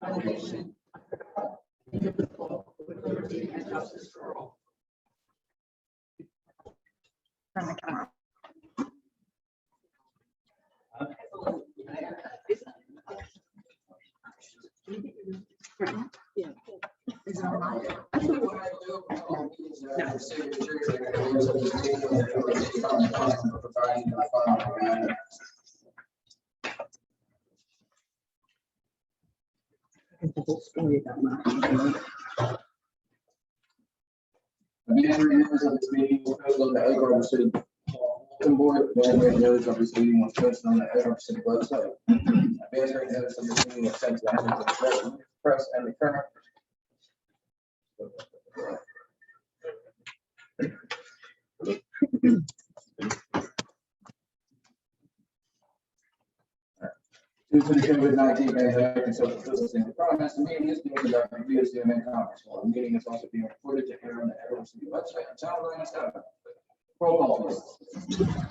one nation, indivisible, with liberty and justice for all. From the camera. Is it online? The whole story about my. The manager notice of this meeting was posted on the Egg Harbor City bulletin board. The manager notice of this meeting was posted on the Egg Harbor City website. Administrative notice of this meeting was sent to the members of the press and the current. Due to the COVID-19 pandemic and social distancing requirements, the meeting is being conducted via Zoom and conference call. The meeting is also being recorded to air on the Egg Harbor City website and channel 97. Roll call, please.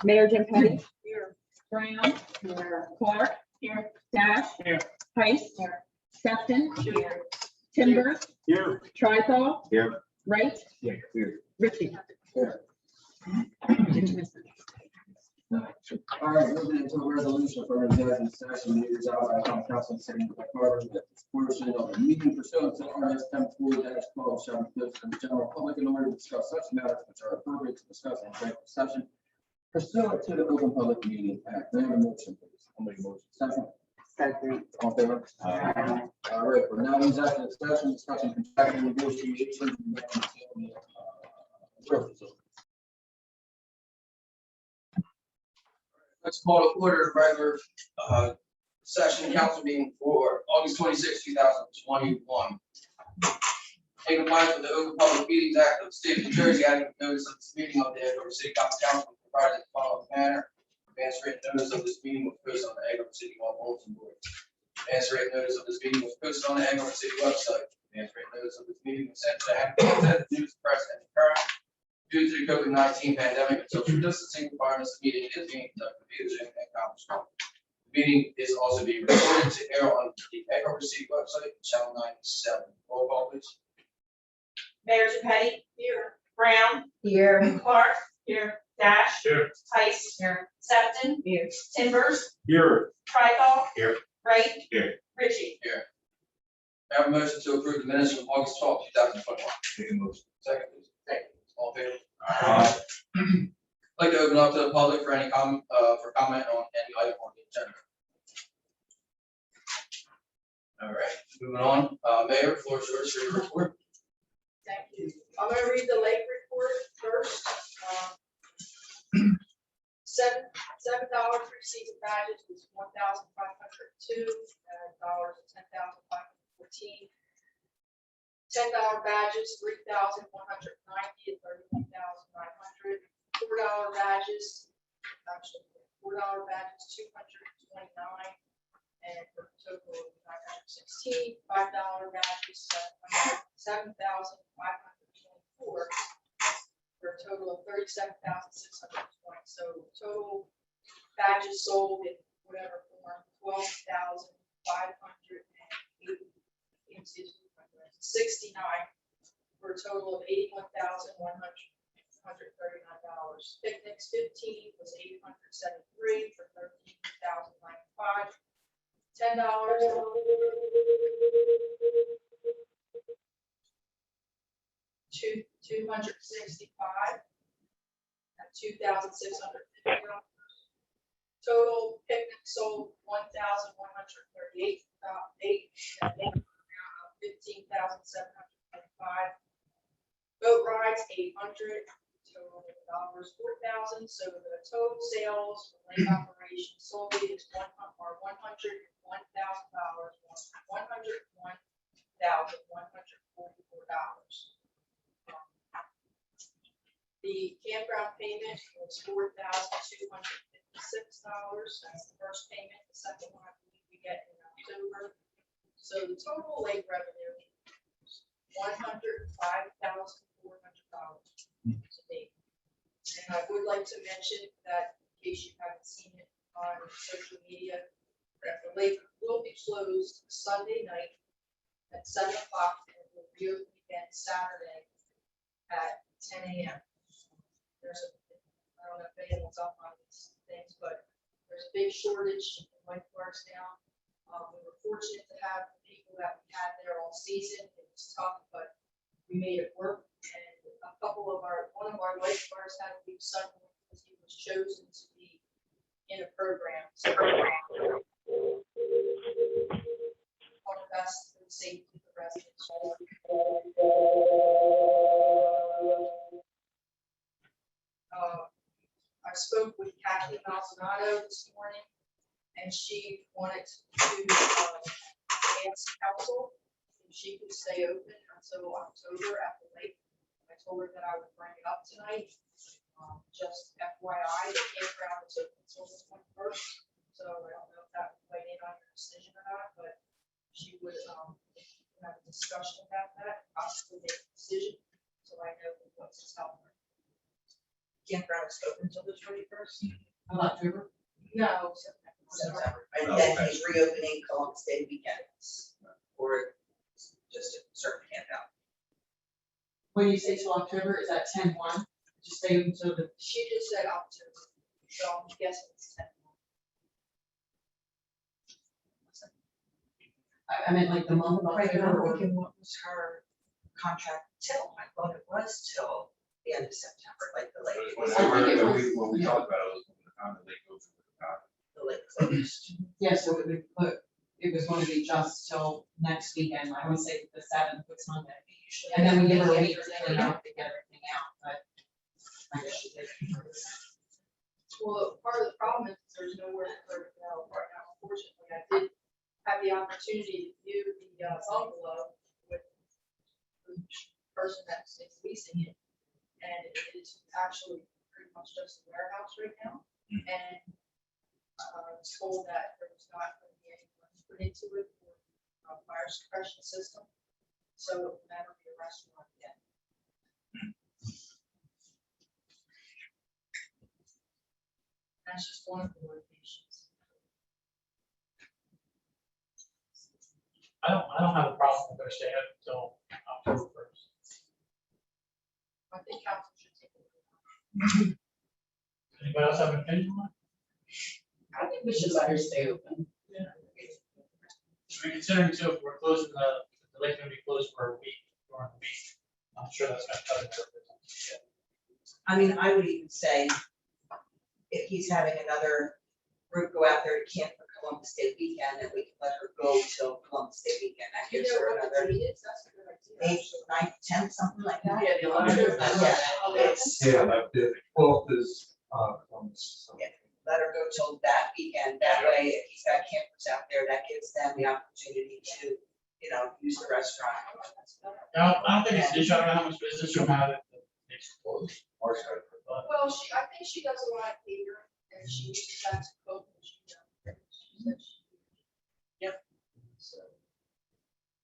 Mayor Jim Petty. Here. Brown. Here. Clark. Here. Dash. Here. Heiss. Here. Sefton. Here. Timbers. Here. Tripod. Here. Wright. Here. Ritchie. Here. All right, moving into a resolution for executive session, leaders out by common council and city by Carter, that this portion of the meeting pursuant to RS 10-4-12 shall be closed to the general public in order to discuss such matters which are appropriate to discuss in executive session pursuant to the Open Public Meeting Act. May I have a motion, please? I'll make a motion. Second. Second. All in favor? All right, we're now in executive session, discussing contractual negotiations. Let's call to order the regular session council meeting for August 26, 2021. In compliance with the Open Public Meetings Act of the State of New Jersey, adding notice of this meeting of the Egg Harbor City Common Council provided in the following manner. Advance written notice of this meeting was posted on the Egg Harbor City Hall bulletin board. Advance written notice of this meeting was posted on the Egg Harbor City website. Advance written notice of this meeting was sent to the news press and the current. Due to the COVID-19 pandemic and social distancing requirements, the meeting is being conducted via Zoom and conference call. The meeting is also being recorded to air on the Egg Harbor City website, channel 97. Roll call, please. Mayor Petty. Here. Brown. Here. Clark. Here. Dash. Here. Heiss. Here. Sefton. Here. Timbers. Here. Tripod. Here. Wright. Here. Ritchie. May I have a motion to approve the minutes from August 12, 2021. Make a motion. Second, please. All in favor? Aye. I'd like to open up to the public for any comment on any item on the agenda. All right, moving on. Mayor, floor is yours for your report. Thank you. I'm gonna read the lake report first. $7 for season badges was $1,502, dollars $10,514. $10 badges, $3,190 and $31,900. $4 badges, actually $4 badges, $229, and for a total of $916. $5 badges, $7,524, for a total of $37,620. So total badges sold in whatever form, 12,569 for a total of $81,139. Picnics 15 was $873 for $13,095. $10. $265 at $2,650. Total picnic sold $1,138. $15,725. Boat rides, 800, total dollars, 4,000. So the total sales for lake operation solely is $101,000, $101,144. The campground payment was $4,256. That's the first payment. The second one I believe we get in October. So the total lake revenue is $105,400 to date. And I would like to mention that, in case you haven't seen it on social media, that the lake will be closed Sunday night at 7 o'clock, and it will reopen again Saturday at 10 a.m. There's a, I don't know if anyone's up on these things, but there's a big shortage in White Forest now. We were fortunate to have the people that we had there all season. It was tough, but we made it work. And one of our lifeguards had a weak son because he was chosen to be in a program. So all the best for the safety of the residents. I spoke with Kathy Malzanato this morning, and she wanted to ask council if she could stay open until October at the lake. I told her that I would bring it up tonight. Just FYI, the campground is open until the 21st, so I don't know if that would weigh in on your decision or not, but she would have a discussion about that, possibly make a decision, so I know what's to tell her. Campground is open until the 21st. Of October. No, September. And then he's reopening Columbus Day weekends, or just a certain campground. When you say till October, is that 10/1? Just stay open until the, She just said October, so I'm guessing it's 10. I meant like the month of Right, now, October. we can, what was her contract till? I thought it was till the end of September, like the lake was, When we talked about it, it was when the time the lake goes to the top. the lake closed. Yeah, so it would put, it was going to be just till next weekend. I would say the 7th, it's Monday. And then we give her a week to clean up to get everything out, but I guess she did. Well, part of the problem is there's nowhere for her to go right now. Unfortunately, I did have the opportunity to view the bungalow with the person that's leasing it. And it is actually pretty much just a warehouse right now. And I was told that there was not going to be any money put into it for fire suppression system. So it will never be a restaurant again. That's just one of the locations. I don't have a problem with her staying until October 1st. I think council should take a look. Anybody else have an opinion on I think we should let her stay open. it? Should we consider too, if we're closing the lake gonna be closed for a week during the week? I'm sure that's gonna cut it. I mean, I would even say, if he's having another group go out there to camp for Columbus Day weekend, then we can let her go till Columbus Day weekend. That You gives know her what the another date is? That's a good idea. 8th, 9th, 10th, something like that. Yeah, the 11th. Yeah, it's, Yeah, the 12th is, Columbus. Yeah. let her go till that weekend. That way, if he's got campers out there, that gives them the opportunity to, use the restaurant. I don't think it's an issue. I don't know how much business you'll have if it's closed. March 9th. But Well, I think she does a lot of catering, and she uses that to cook. And she said she- Yep. So,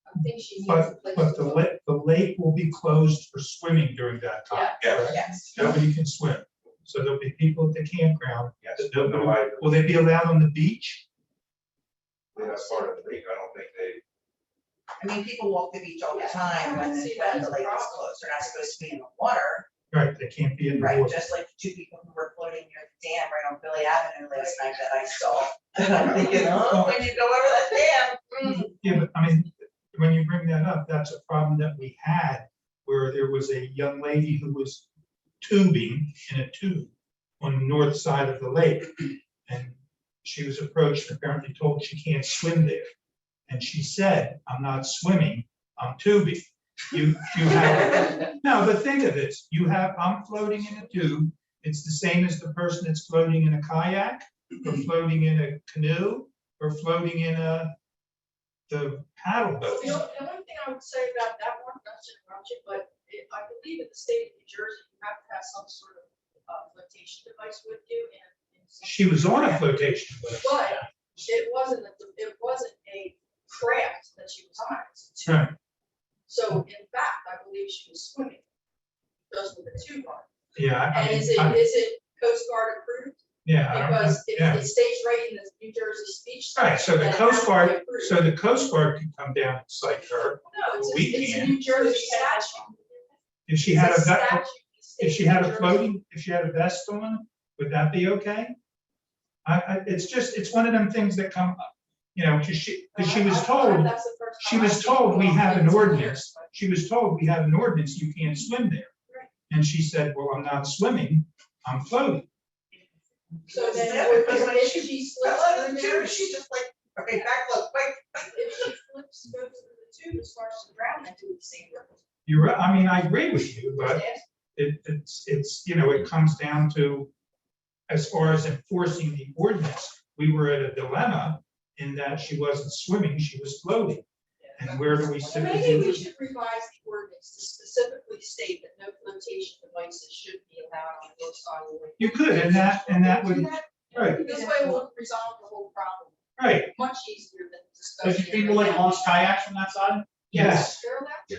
I think she needs a place. But to the cook. lake, will be closed for swimming during that time. Yeah. Yes. Nobody can swim. So there'll be people at the campground. Yes. that nobody- No liability. Will they be allowed on the beach? That's part of the league. I don't think they. I mean, people walk the beach all the time when See, that when is the a lake is problem. closed. They're not supposed to be in the water, Right, they can't be in the right? water. Just like the two people who were floating near the dam right on Billy Avenue last night that I saw. And I'm thinking, oh, when you go over that dam. Yeah, but I mean, when you bring that up, that's a problem that we had where there was a young lady who was tubing in a tube on the north side of the lake. And she was approached, and apparently told she can't swim there. And she said, I'm not swimming, I'm tubing. You have, no, but think of this, I'm floating in a tube. It's the same as the person that's floating in a kayak, or floating in a canoe, or floating in the paddle boat. The only thing I would say about that one, not to interrupt you, but I believe in the state of New Jersey, you have to have some sort of flotation device with you. And She was on a flotation boat. But it wasn't a craft that she was on. It was a tube. Right. So in fact, I believe she was swimming, just with a tube on. Yeah, I And mean, is it Coast Guard approved? Yeah, I don't know, Because yeah. it stays right in the New Jersey speech. Right, so the then it Coast has to be Guard, approved. so the Coast Guard can come down and cite her No, we it's a can. New Jersey statute. if she It's had a a, statute. if she had a floating, if she had a vest on, would that be okay? It's just, it's one of them things that come up, you know, because she was told, That's the first she time I've was seen told we it. have an It's ordinance. weird. She was told we have an ordinance, you can't swim there. Right. And she said, well, I'm not swimming, I'm floating. So then, Yeah, if because when if she- she I slips love through it there, too, she just like, okay, back up, wait. if she flips, goes through the tube, as far as the ground, then do the same. You're right, I mean, I agree with you, but it's, you know, it comes down to, as far as enforcing the ordinance, we were at a dilemma in that she wasn't swimming, she was floating. And where do we So sit? maybe we should revise the ordinance to specifically state that no flotation devices should be allowed on the north side of the lake. You could, and that would, right, This way we'll resolve the whole problem right, much easier than There's discussing. people like launch kayaks from that side? yes.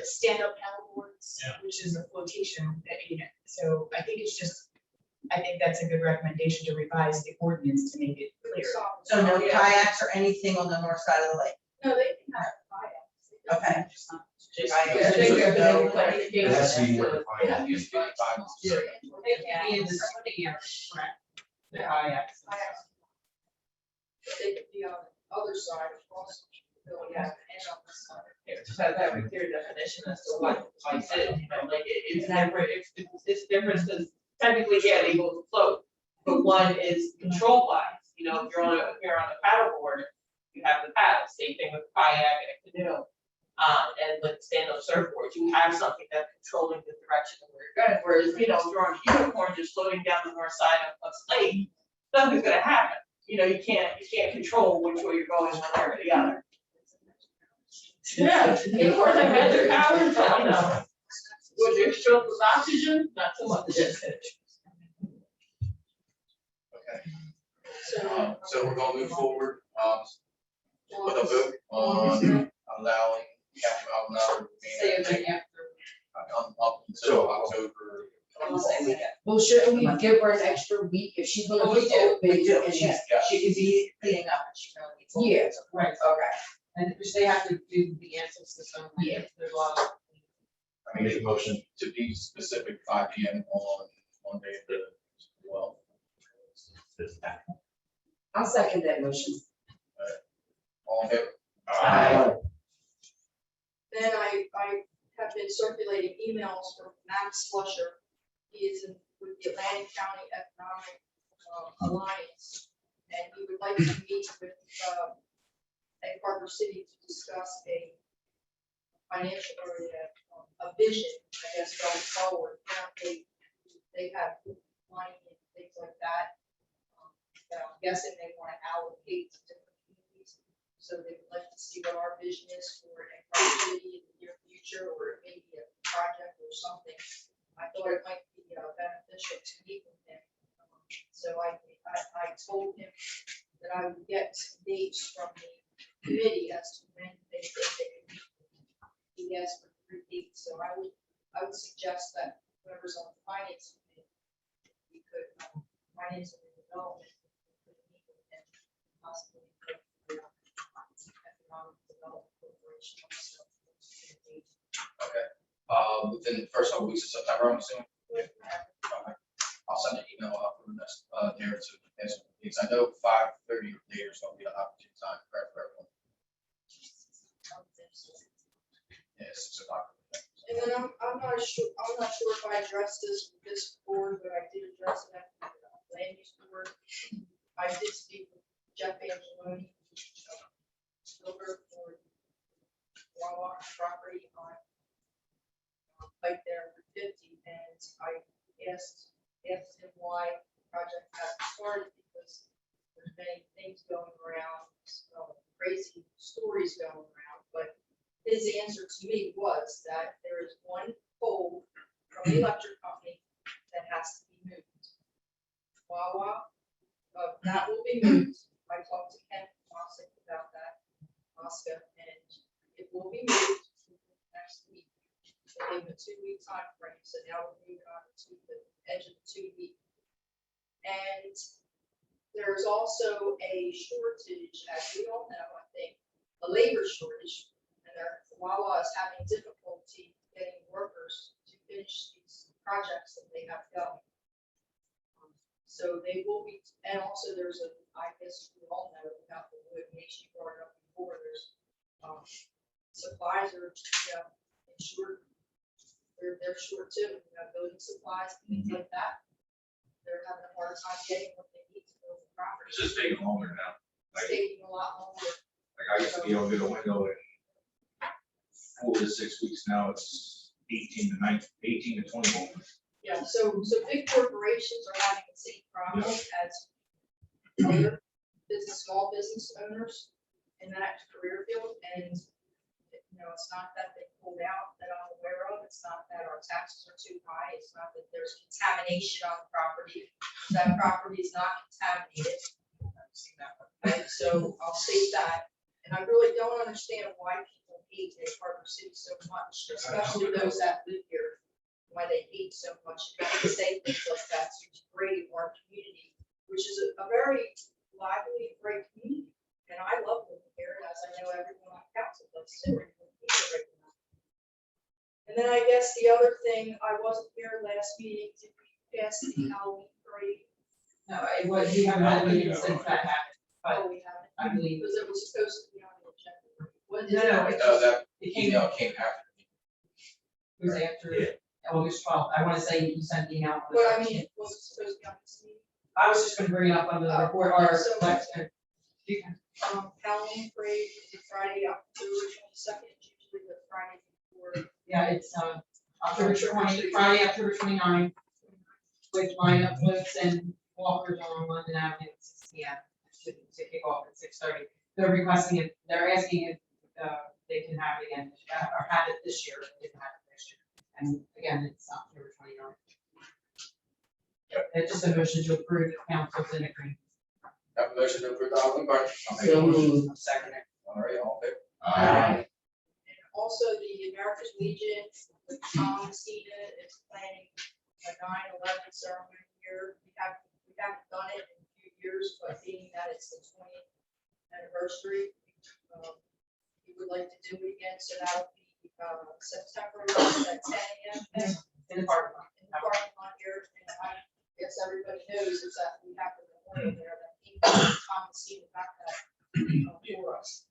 Stand-up paddleboards, Yeah. which is a flotation, so I think it's just, I think that's a good recommendation to revise the ordinance to make it clear. So no kayaks or anything on the north side of the lake, No, they can have kayaks. okay? Yeah, they could go, but they can't- That's the order. Yeah, you should- They can't be in the swimming area, correct? The kayaks. Kayaks. But they could be on the other side across. Yeah. And on this side. Yeah, just have that with clear definition as to what lights is, you know, like it's different, it's different, because technically, yeah, they both float. But one is control wise, you know, if you're on a paddleboard, you have the paddle, same thing with kayak and a canoe. And with stand-up surfboard, you have something that's controlling the direction of where you're going, whereas, you know, if you're on a unicorn just floating down the north side of the lake, nothing's gonna happen. You know, you can't control which way you're going one way or the other. Yeah, unicorns have magic powers, I don't know. Would you fill with oxygen? Not so much. Okay, so we're gonna move forward, with a Well, vote on allowing Captain Maldonado Say to it remain again. up until October. I'll say it again. Well, shouldn't we give her an extra week if she's gonna We be do, open? we do, and she can be cleaning up and she can only. be full. Yeah. Right, Okay. and which they have to do the answer system. Yeah. There's a lot of. I make a motion. To be specific, 5 PM on Monday, well, I'll second that motion. all in favor? Then I have been circulating emails from Max Flusher. He is with the Atlantic County Economic Alliance. And he would like to meet with, Egg Harbor City to discuss a financial or a vision, I guess, going forward. Apparently, they have money and things like that. That I'm guessing they want to allocate to different communities. So they would like to see what our vision is for Egg Harbor City in the near future, or maybe a project or something. I thought it might be beneficial to meet with him. So I told him that I would get some dates from the committee as to when they think they could meet. He asked for 3 dates, so I would suggest that whoever's on the finance committee, we could, finance and development, we could meet with him, possibly. Economic Development Corporation also. Within the first couple weeks of September, I'm assuming. Okay. I'll send an email out for the next, day or two, because I know 5:30 or later is gonna be an opportune time for everyone. Yeah, 6 o'clock. And then I'm not sure if I addressed this with this board, but I did address it at the land use board. I did speak with Jeff Angeloni, builder for Wawa property on right there for 50, and I asked him why the project hasn't started, because there's many things going around, crazy stories going around, but his answer to me was that there is one pole from the electric company that has to be moved. Wawa, that will be moved. I talked to Ken Mossick about that, Mosca, and it will be moved next week. They gave a 2-week time frame, so now we're moving on to the edge of the 2 week. And there's also a shortage, as we all know, I think, a labor shortage. And Wawa is having difficulty getting workers to finish these projects that they have going. So they will be, and also there's I guess we all know about the wood, Nation brought it up before, there's, supplies are, in short. They're short too, building supplies, things like that. They're having a hard time getting what they need to build the property. It's just taking longer now. It's taking a lot longer. Like I used to be able to get a window in 4 to 6 weeks, now it's 18 to 20 months. Yeah, so big corporations are having the same problem as other small business owners in that career field. And, it's not that they pulled out that I'm aware of. It's not that our taxes are too high. It's not that there's contamination on the property. That property is not contaminated. I've seen that one. And so I'll state that. And I really don't understand why people hate Egg Harbor City so much, especially those that live here, why they hate so much. They say things like that to degrade our community, which is a very lively, great community. And I love living here, as I know everyone on council does too. And then I guess the other thing, I wasn't here last meeting, did we pass the Halloween parade? No, it was, we haven't had a meeting since that happened, but Oh, we haven't, I believe, because it was supposed to be on the agenda. What is No, it? no, it- No, that it came, email came after. it was after August 12th. I want to say you sent the email. on the But I 13th. mean, was it supposed to be on this meeting? I was just gonna bring it up under the report, or, So- you can- Halloween parade is Friday, October 22nd, it's usually the Friday before. yeah, it's, October 20, Friday, October 29th, with lineup floats and walkers on London Avenue at 6 p.m. to kick off at 6:30. They're requesting it, they're asking if, they can have it again, or have it this year, if they didn't have it next year. And again, it's October 29th. It's just a motion to approve the council's in agreement. Have a motion to approve the Halloween party. So moved. Second. All right, all in favor? And also the America's Legion, with Tom Cena is planning a 9/11 ceremony here. We haven't done it in a few years, but being that it's the 20th anniversary, we would like to do it again, so that'll be, September 11th at 10 a.m. In the parking lot. in the parking lot here, and I guess everybody knows is that we have the memorial there that he, Tom Cena back that, for us.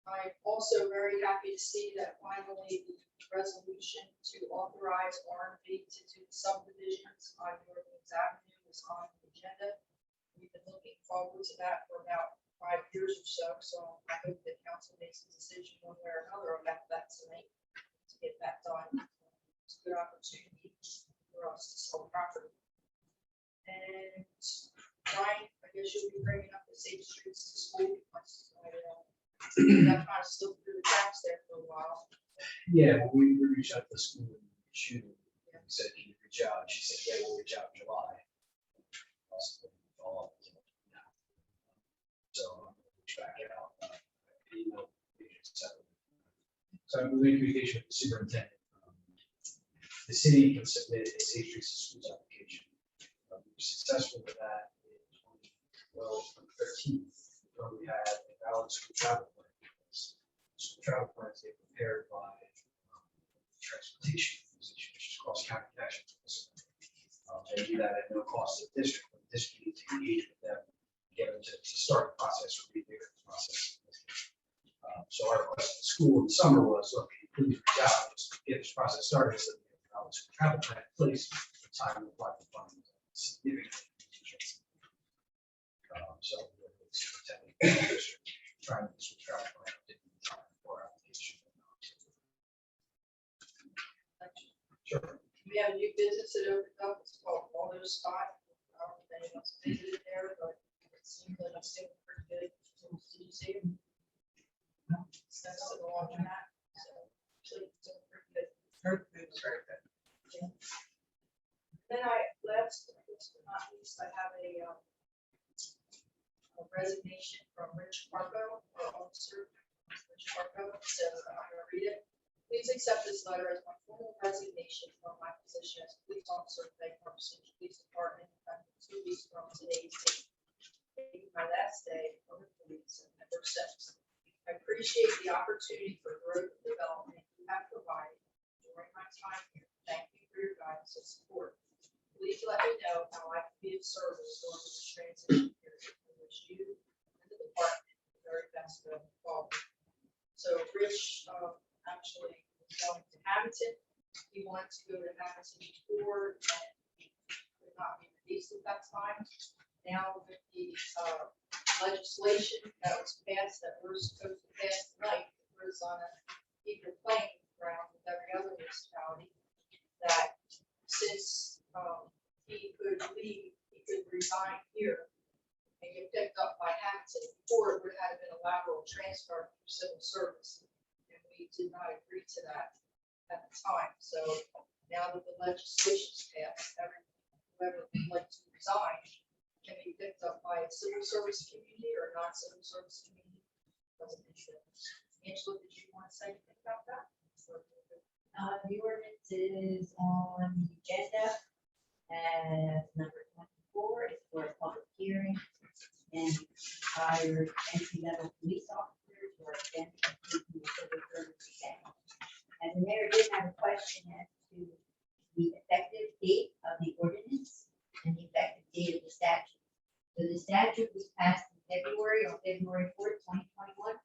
I'm also very happy to see that finally the resolution to authorize R&B to do subdivisions on North Woods Avenue is on the agenda. We've been looking forward to that for about 5 years or so I hope the council makes a decision one way or another about that tonight to get that done. It's a good opportunity for us to sell property. And Brian, I guess you'll be bringing up the Safe Streets to School. That kind of slipped through the cracks there for a while. Yeah, well, we reached out to the school in June, and we said, can you reach out? And she said, yeah, we'll reach out in July. Follow up, now. So I'm gonna reach back out. So I'm in communication with the superintendent. The city can submit a Safe Streets to Schools application. We were successful with that in 2013, where we had a valid school travel plan. School travel plans get prepared by transportation, which is cross-county connection. They do that at no cost to the district, but the district needs to engage with them, get them to start the process or review the process. So our request to the school in the summer was, look, can you please reach out, just get this process started, so we have a valid school travel plan in place, the time to apply for funding significantly. So the superintendent of the district trying to switch travel plan for our application. Sure. We have a new business that opened up, it's called Waldo's Spot. I don't know if anyone's visited there, but it seems like it's still pretty good. Did you see it? That's to the laundromat, so actually it's still pretty good. Her food's very good. Then last but not least, I have a resignation from Rich Parko, our officer, Rich Parko, so I'm gonna read it. Please accept this letter as my formal resignation from my position as police officer of Lake Park City Police Department, effective 2 weeks from today's date. Taking my last day of employment, September 6th. I appreciate the opportunity for growth and development you have provided during my time here. Thank you for your guidance and support. Please let me know how I can be of service during this transition period, in which you and the department do the very best going forward. So Rich, actually was going to Hamilton. He wanted to go to Hamilton before, and he could not be released at that time. Now with the legislation that was passed, that we're supposed to pass tonight, was on a equal playing ground with every other municipality, that since he could leave, he could resign here and get picked up by Hamilton. Before, it would have been a lateral transfer for civil service, and we did not agree to that at the time. So now that the legislation's passed, whoever would like to resign can be picked up by a civil service community or non-civil service community. Doesn't matter. Angela, did you want to say anything about that? The ordinance is on the agenda as number 24, it's for a public hearing. And hire entry-level police officers who are then completing the civil service exam. And the mayor did have a question as to the effective date of the ordinance and the effective date of the statute. So the statute was passed in February, on February 4th, 2021.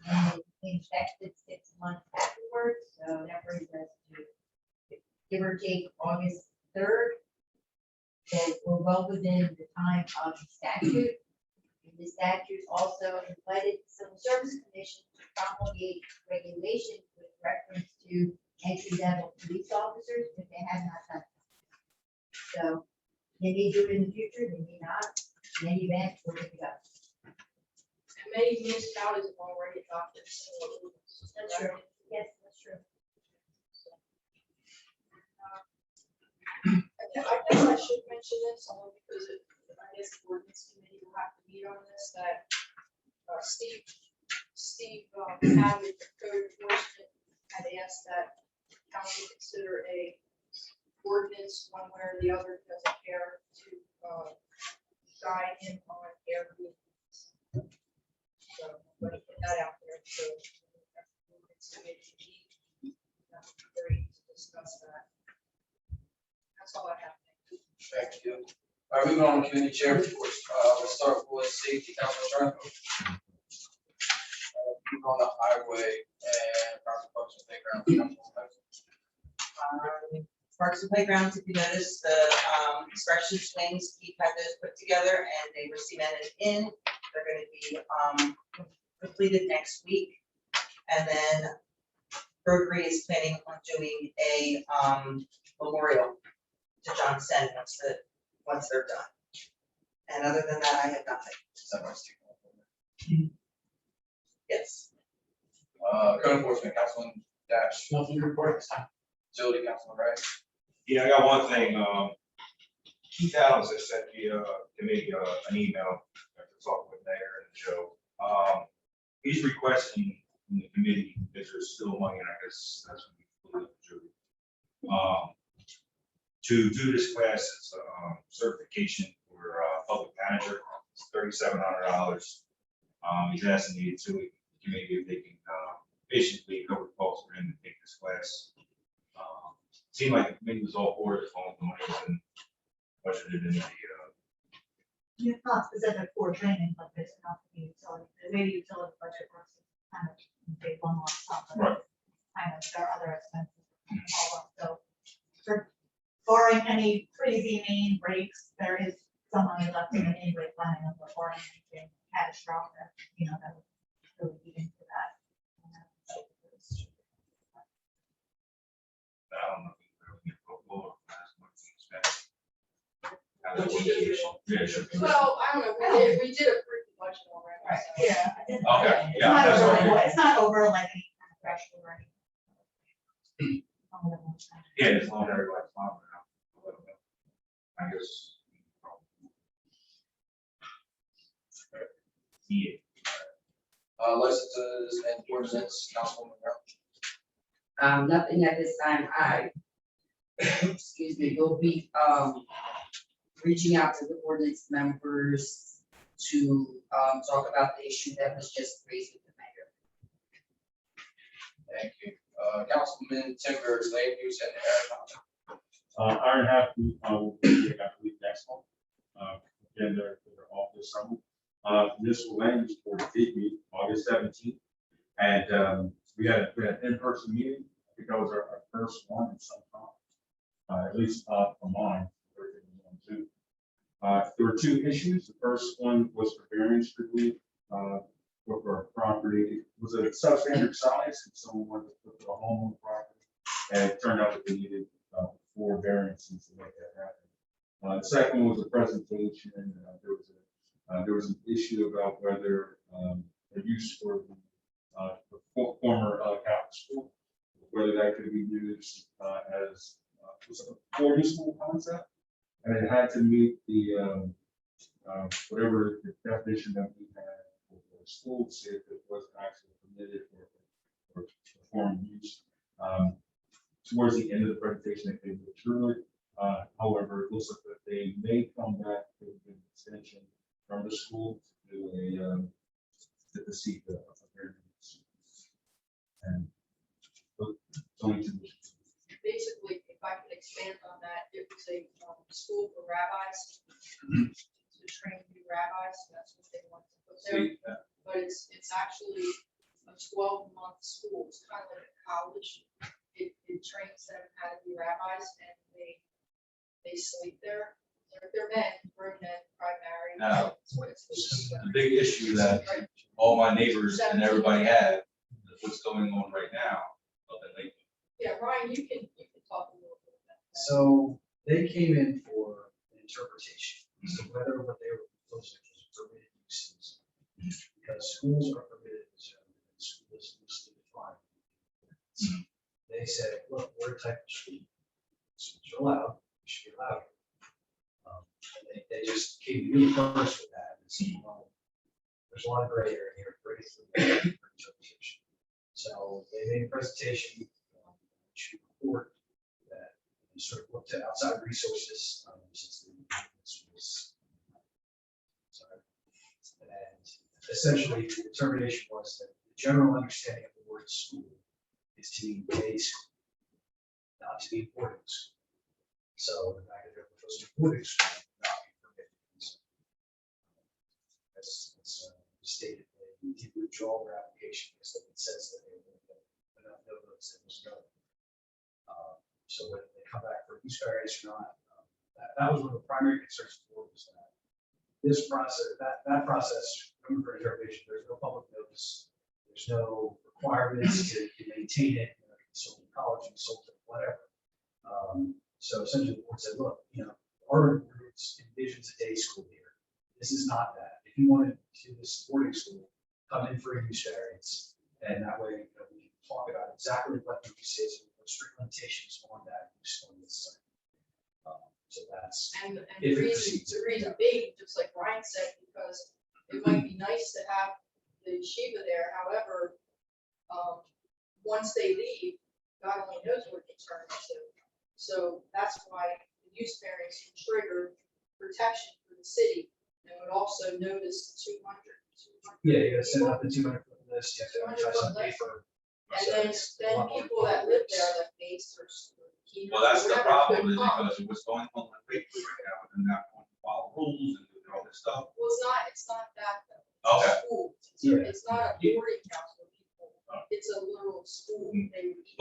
And it became effective 6 months afterwards, so that brings us to give or take August 3rd. So we're well within the time of the statute. And the statute also invited the Civil Service Commission to promulgate regulations with reference to entry-level police officers, but they have not done that. So they may do it in the future, they may not. In any event, we're good to go. And many municipalities have already adopted similar rules. That's true. Yes, that's true. I guess I should mention this only because I guess the ordinance committee will have to meet on this, that Steve Howard, the code enforcement, had asked that council consider a ordinance one way or the other, doesn't care, to guide him on air movements. So I'm going to put that out there. So it's committee meet, very to discuss that. That's all I have. Thank you. All right, moving on to committee chair reports. Let's start with safety, Councilman Trento. Move on the highway and Parks and Playground. Parks and Playgrounds, if you notice, the expression swings, Keith had those put together and they were cemented in. They're gonna be completed next week. And then Rotary is planning on doing a memorial to John Sen once they're done. And other than that, I have nothing. Yes. Code enforcement, Councilman Dash. Nothing to report this time. Utility, Councilman Ray. Yeah, I got one thing, Keith Adams has sent the committee an email after talking with Mayor and Joe. He's requesting from the committee, if there's still money, and I guess that's what we do. To do this class, it's certification for public manager, it's $3,700. He's asking the utility committee if they can basically cover the cost for him to take this class. Seemed like the committee was all for it, as long as the money was in budgeted in the It's not specific for training, but it's not the utility, maybe utility budget versus kind of big one on top of Right. it. Kind of, there are other expenses. All up. So for barring any crazy main breaks, there is some money left in the anyway planning of barring anything catastrophic, that would really get into that. I don't know if we really get pro forma for as much as expected. Which is usual. Yeah, sure. Well, I don't know, we did approve the budget already. Right, so- yeah. Okay, It's yeah, not that's over, what I- it's not over like any kind of threshold or anything. Yeah, as long as everybody's following it. I guess. Yeah. Licenses and ordinance, Councilwoman Brown. Nothing at this time. I, excuse me, will be, reaching out to the ordinance members to, talk about the issue that was just raised with the mayor. Thank you. Councilman Timbers, land use and air. Hour and a half, will be, I believe, next month. Again, they're off this summer. Municipal land use board did meet August 17th. And we had an in-person meeting. I think that was our first one in some time. At least for mine. Everything was on Zoom. There were two issues. The first one was for variance relief for a property. It was a substandard size, and someone wanted to put a home on the property. And it turned out that they needed 4 variances to make that happen. The second one was a presentation. There was an issue about whether the use for the former Catholic school, whether that could be used as was a boarding school concept, and it had to meet the whatever the definition that we had for the school to see if it was actually permitted for form use. Towards the end of the presentation, they withdrew it. However, it looks like that they may come back with an extension from the school to do to seek a variance. And only two issues. Basically, if I could expand on that, it was a school for rabbis. To train new rabbis, that's what they want to put there. But it's actually a 12-month school. It's kind of like a college. It trains them how to be rabbis, and they sleep there. They're men, grown men, probably married. Now, That's what it's The big issue that all my neighbors and everybody had, what's going on right now, up in Lakewood. Yeah, Ryan, you can talk a little bit about that. So they came in for an interpretation, so whether what they were proposing was permitted uses. Because schools are permitted in zone, and school is loosely defined. They said, look, we're a type of school. Schools are allowed, we should be allowed. And they just came really first with that and said, well, there's a lot of gray area here, gray for interpretation. So they made a presentation, to report that sort of looked at outside resources, since this was. Sorry. And essentially, the determination was that the general understanding of the word school is to mean day school, not to mean boarding school. So the fact that they're proposed to boarding school would not be permitted. So, as stated, they did withdraw their application because it says that they were enough notice that was no. So whether they come back for use variance or not, that was one of the primary concerns of the board, was that this process, that process, coming for interpretation, there's no public notice, there's no requirements to maintain it, consult with college, consult with whatever. So essentially the board said, look, our roots envisions a day school here. This is not that. If you want to do this boarding school, come in for a use variance, and that way, we can talk about exactly what the use is, what strict limitations on that use on this site. So that's, And the if it reason, proceeds, the reason being, just like Ryan said, because it might be nice to have the yeshiva there, however, once they leave, God only knows what they turn into. So that's why the use variance can trigger protection for the city, and would also notice 200. yeah, you gotta send out the 200 foot list, you have to 200 advertise on foot list. paper. And then people that live there, that base or. Well, that's the whatever, problem, could is come. because of what's going on with Lakewood right now, and not going to follow rules and doing all this stuff. Well, it's not that though. Okay. School. Yeah. It's not a boarding house for people. It's a little school.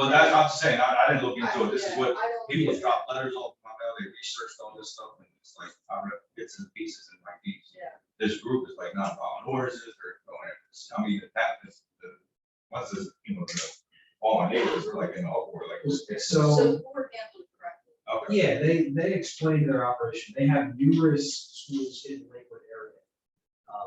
But that's what I'm saying, I didn't look into it, this is what I don't- people drop letters off my mail, they researched all this stuff, and it's like, I read bits and pieces and like these. Yeah. This group is like not following horses, they're going, I mean, that is, once this, all my neighbors are like in the uproar, like. So, So the board handled it correctly. Okay. yeah, they explained their operation. They have numerous schools in the Lakewood area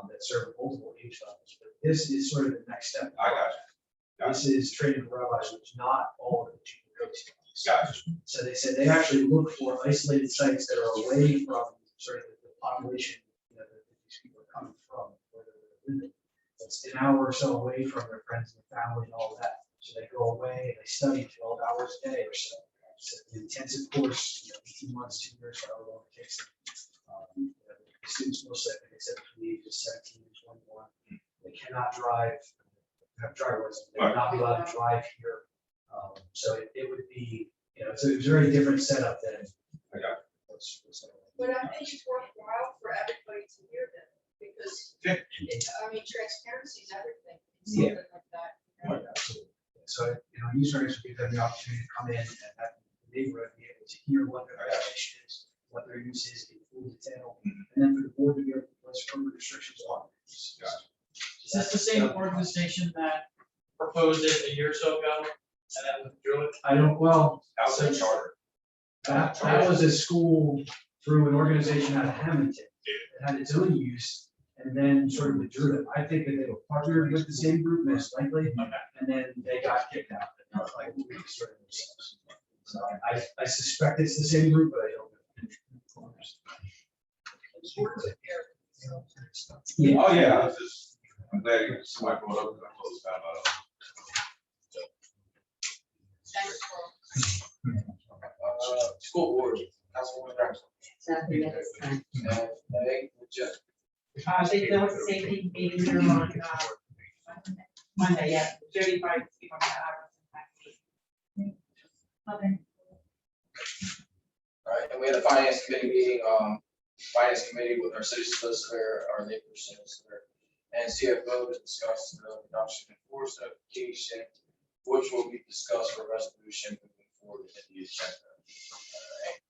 that serve multiple age levels, but this is sort of the next step. I got you. This is training for rabbis, which not all of the people go to. Gotcha. So they said they actually look for isolated sites that are away from sort of the population, that these people are coming from, where they're living. It's an hour or so away from their friends and family and all that. So they go away and they study 12 hours a day or so. It's an intensive course, 18 months, 2 years, however long it takes them. The students will say, they said between the ages of 17 and 21, they cannot drive, have driver's, they will not be allowed to drive here. So it would be, it's a very different setup than. I got what's But I think it's worthwhile for everybody to hear them, because, transparency is everything, in something like that. you know? Absolutely. So, user interface would give them the opportunity to come in and have the neighborhood be able to hear what their violation is, what their use is in full detail, and then for the board to be able to place further restrictions on. Is this the same organization that proposed it a year or so ago and then withdrew it? I don't, well, outside charter. that was a school through an organization out of Hamilton. It had its own use and then sort of withdrew it. I think that they were partnered with the same group most likely, and then they got kicked out. And they were like, we destroyed themselves. So I suspect it's the same group, but I don't know. Yeah. Oh, yeah, I was just, I'm glad you, somebody brought up, I closed that up. School board, Councilwoman Braxton. Something next time. And they just, There was a safety meeting here on, Monday, yeah, 35 people got out. Okay. all right, and we had a finance committee meeting, finance committee with our city solicitor, our neighbor solicitor, and CFO to discuss the reduction in force notification, which will be discussed for resolution moving forward in the agenda. All right.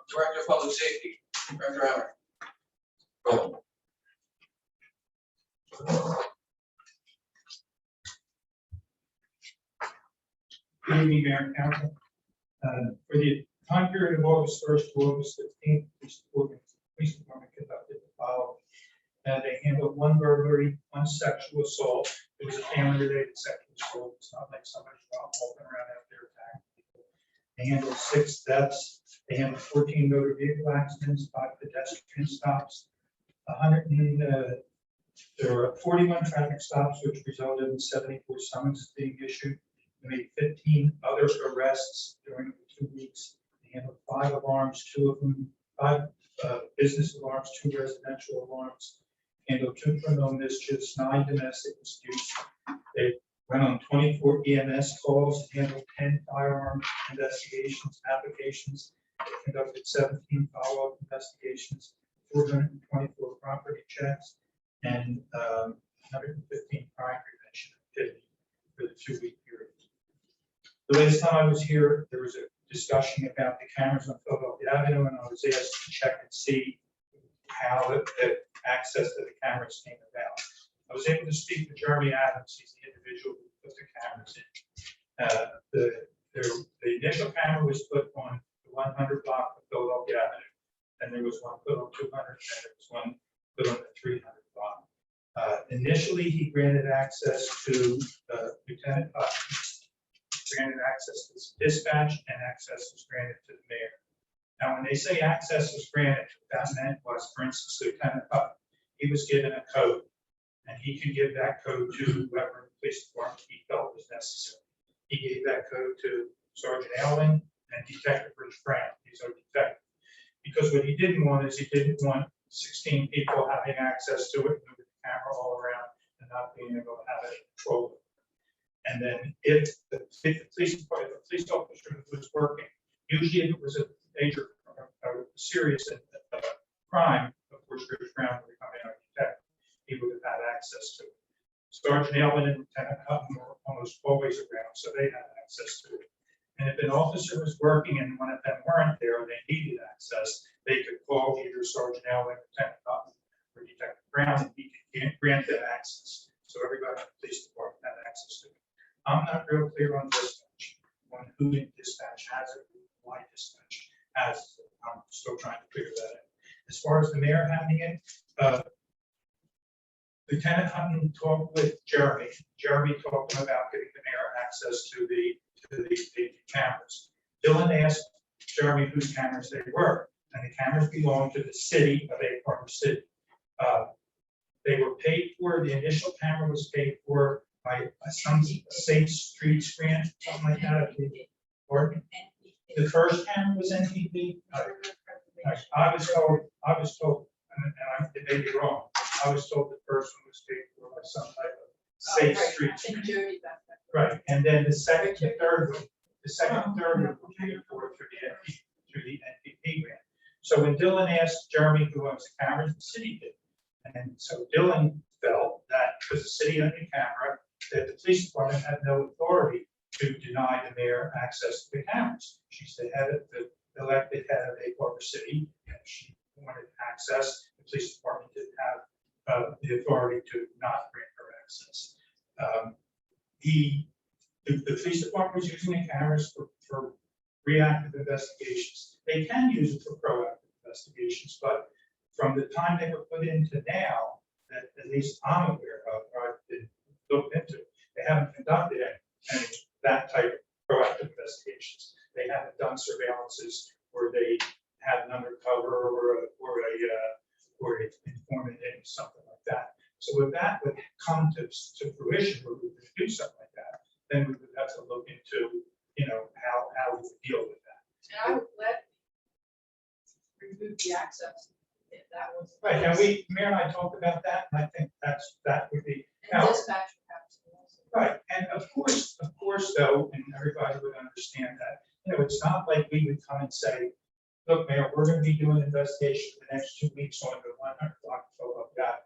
Director of Public Safety, Director Hammer. Good evening, Mayor and Council. For the time period of August 1st to August 15th, police department conducted the following. They handled 1 burglary, 1 sexual assault. It was a family-related sexual assault. It's not like somebody walking around out there attacking people. They handled 6 deaths. They handled 14 motor vehicle accidents, 5 pedestrian stops, there were 41 traffic stops, which resulted in 74 summonses being issued. They made 15 other arrests during the 2 weeks. They handled 5 alarms, 2 of them, 5 business alarms, 2 residential alarms. Handled 2 criminal mischiefs, 9 domestic disputes. They went on 24 EMS calls, handled 10 firearm investigations, applications. They conducted 17 follow-up investigations, 424 property checks, and 115 crime prevention activity for the 2-week period. The last time I was here, there was a discussion about the cameras on Philadelphia Avenue, and I was asked to check and see how the access to the cameras came about. I was able to speak to Jeremy Adams. He's the individual who put the cameras in. The initial camera was put on the 100 block of Philadelphia Avenue, and there was one put on 200, and there was one put on the 300 block. Initially, he granted access to Lieutenant Hutton, granted access to dispatch, and access was granted to the mayor. Now, when they say access was granted, what that meant was, for instance, Lieutenant Hutton, he was given a code, and he could give that code to whoever in the police department he felt was necessary. He gave that code to Sergeant Allen and Detective Rich Brown. These are detectives. Because what he didn't want is he didn't want 16 people having access to it, moving the camera all around, and not being able to have it controlled. And then if the police officer was working, usually if it was a major, serious crime, of course, Rich Brown would come in and detect. He would have had access to it. Sergeant Allen and Lieutenant Hutton were almost always around, so they had access to it. And if an officer was working and one of them weren't there and they needed access, they could call either Sergeant Allen, Lieutenant Hutton, or Detective Brown, and he could grant them access. So everybody in the police department had access to it. I'm not real clear on dispatch, on who in dispatch has it, why dispatch has it. I'm still trying to figure that out. As far as the mayor having it, Lieutenant Hutton talked with Jeremy. Jeremy talked to him about giving the mayor access to the cameras. Dylan asked Jeremy whose cameras they were, and the cameras belong to the city of Acorn City. They were paid for, the initial camera was paid for some safe streets grant, something like that, or the first camera was NTP. I was told, and it may be wrong, I was told the first one was paid for by some type of safe streets. And Jody back then. Right, and then the second and third one were paid for through the NPP grant. So when Dylan asked Jeremy who owns the cameras, the city did. And so Dylan felt that because the city owned the camera, that the police department had no authority to deny the mayor access to the cameras. She's the head of the elected head of Egg Harbor City, and she wanted access. The police department didn't have the authority to not grant her access. The police department was using the cameras for reactive investigations. They can use it for proactive investigations, but from the time they were put into now, that at least I'm aware of, or I've been looked into, they haven't conducted any that type of proactive investigations. They haven't done surveillances where they had an undercover or an informant in something like that. So if that would come to fruition, where we would do something like that, then we would have to look into, how we would deal with that. And I would let remove the access if that was. Right, and Mayor and I talked about that, and I think that would be. And Now, dispatch would have to also. right, and of course, though, and everybody would understand that, it's not like we would come and say, look, Mayor, we're gonna be doing an investigation for the next 2 weeks on the 100 block of Philadelphia.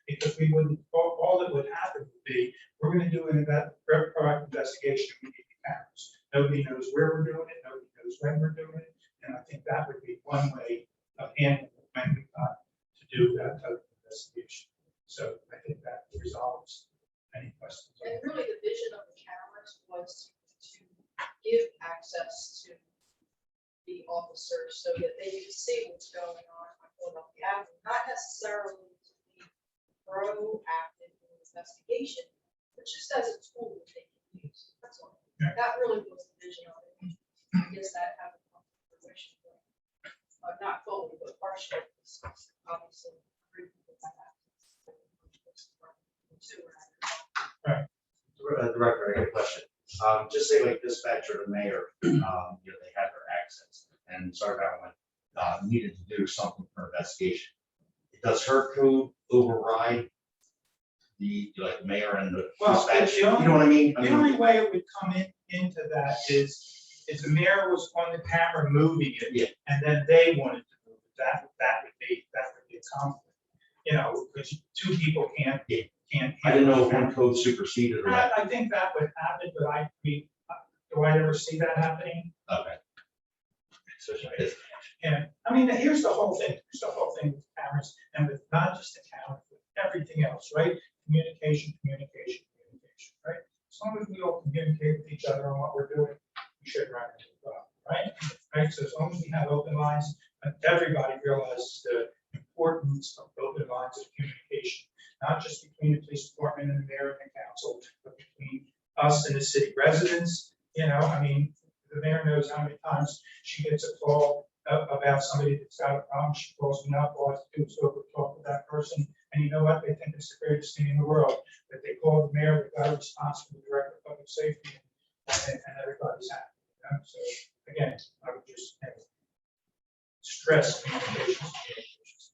Because we wouldn't, all that would happen would be, we're gonna do an proactive investigation, we need the cameras. Nobody knows where we're doing it, nobody knows when we're doing it, and I think that would be one way of handling it when we got to do that type of investigation. So I think that resolves any questions. And really, the vision of the cameras was to give access to the officers so that they could see what's going on Philadelphia Avenue, not necessarily to be proactive in the investigation, but just as a tool that they can use. That's all. Yeah. That really was the vision of it. I guess that hasn't come to fruition. Not fully, but partially. Obviously, three people have access. Director, I got a question. Just say like dispatcher or the mayor, they had their access and Sergeant Allen needed to do something for investigation. Does her code override the mayor and the dispatch? You know what I mean? The only way it would come into that is the mayor was on the camera moving it. Yeah. And then they wanted to move it. That would be a conflict. Because two people can't. I didn't know if one code superseded or not. I think that would happen, but do I ever see that happening? Okay. And I mean, here's the whole thing. Here's the whole thing with cameras and with not just the camera, but everything else, right? Communication, right? As long as we all communicate with each other on what we're doing, we should run into the problem, right? Right. So as long as we have open lines, and everybody realizes the importance of open lines of communication, not just between the police department and the mayor and the council, but between us and the city residents. I mean, the mayor knows how many times she gets a call about somebody that's got a problem. She calls me up, all I have to do is go talk to that person. And you know what? They think it's the greatest thing in the world. That they call the mayor, they got a response from the director of public safety, and everybody's happy. So again, I would just stress communications.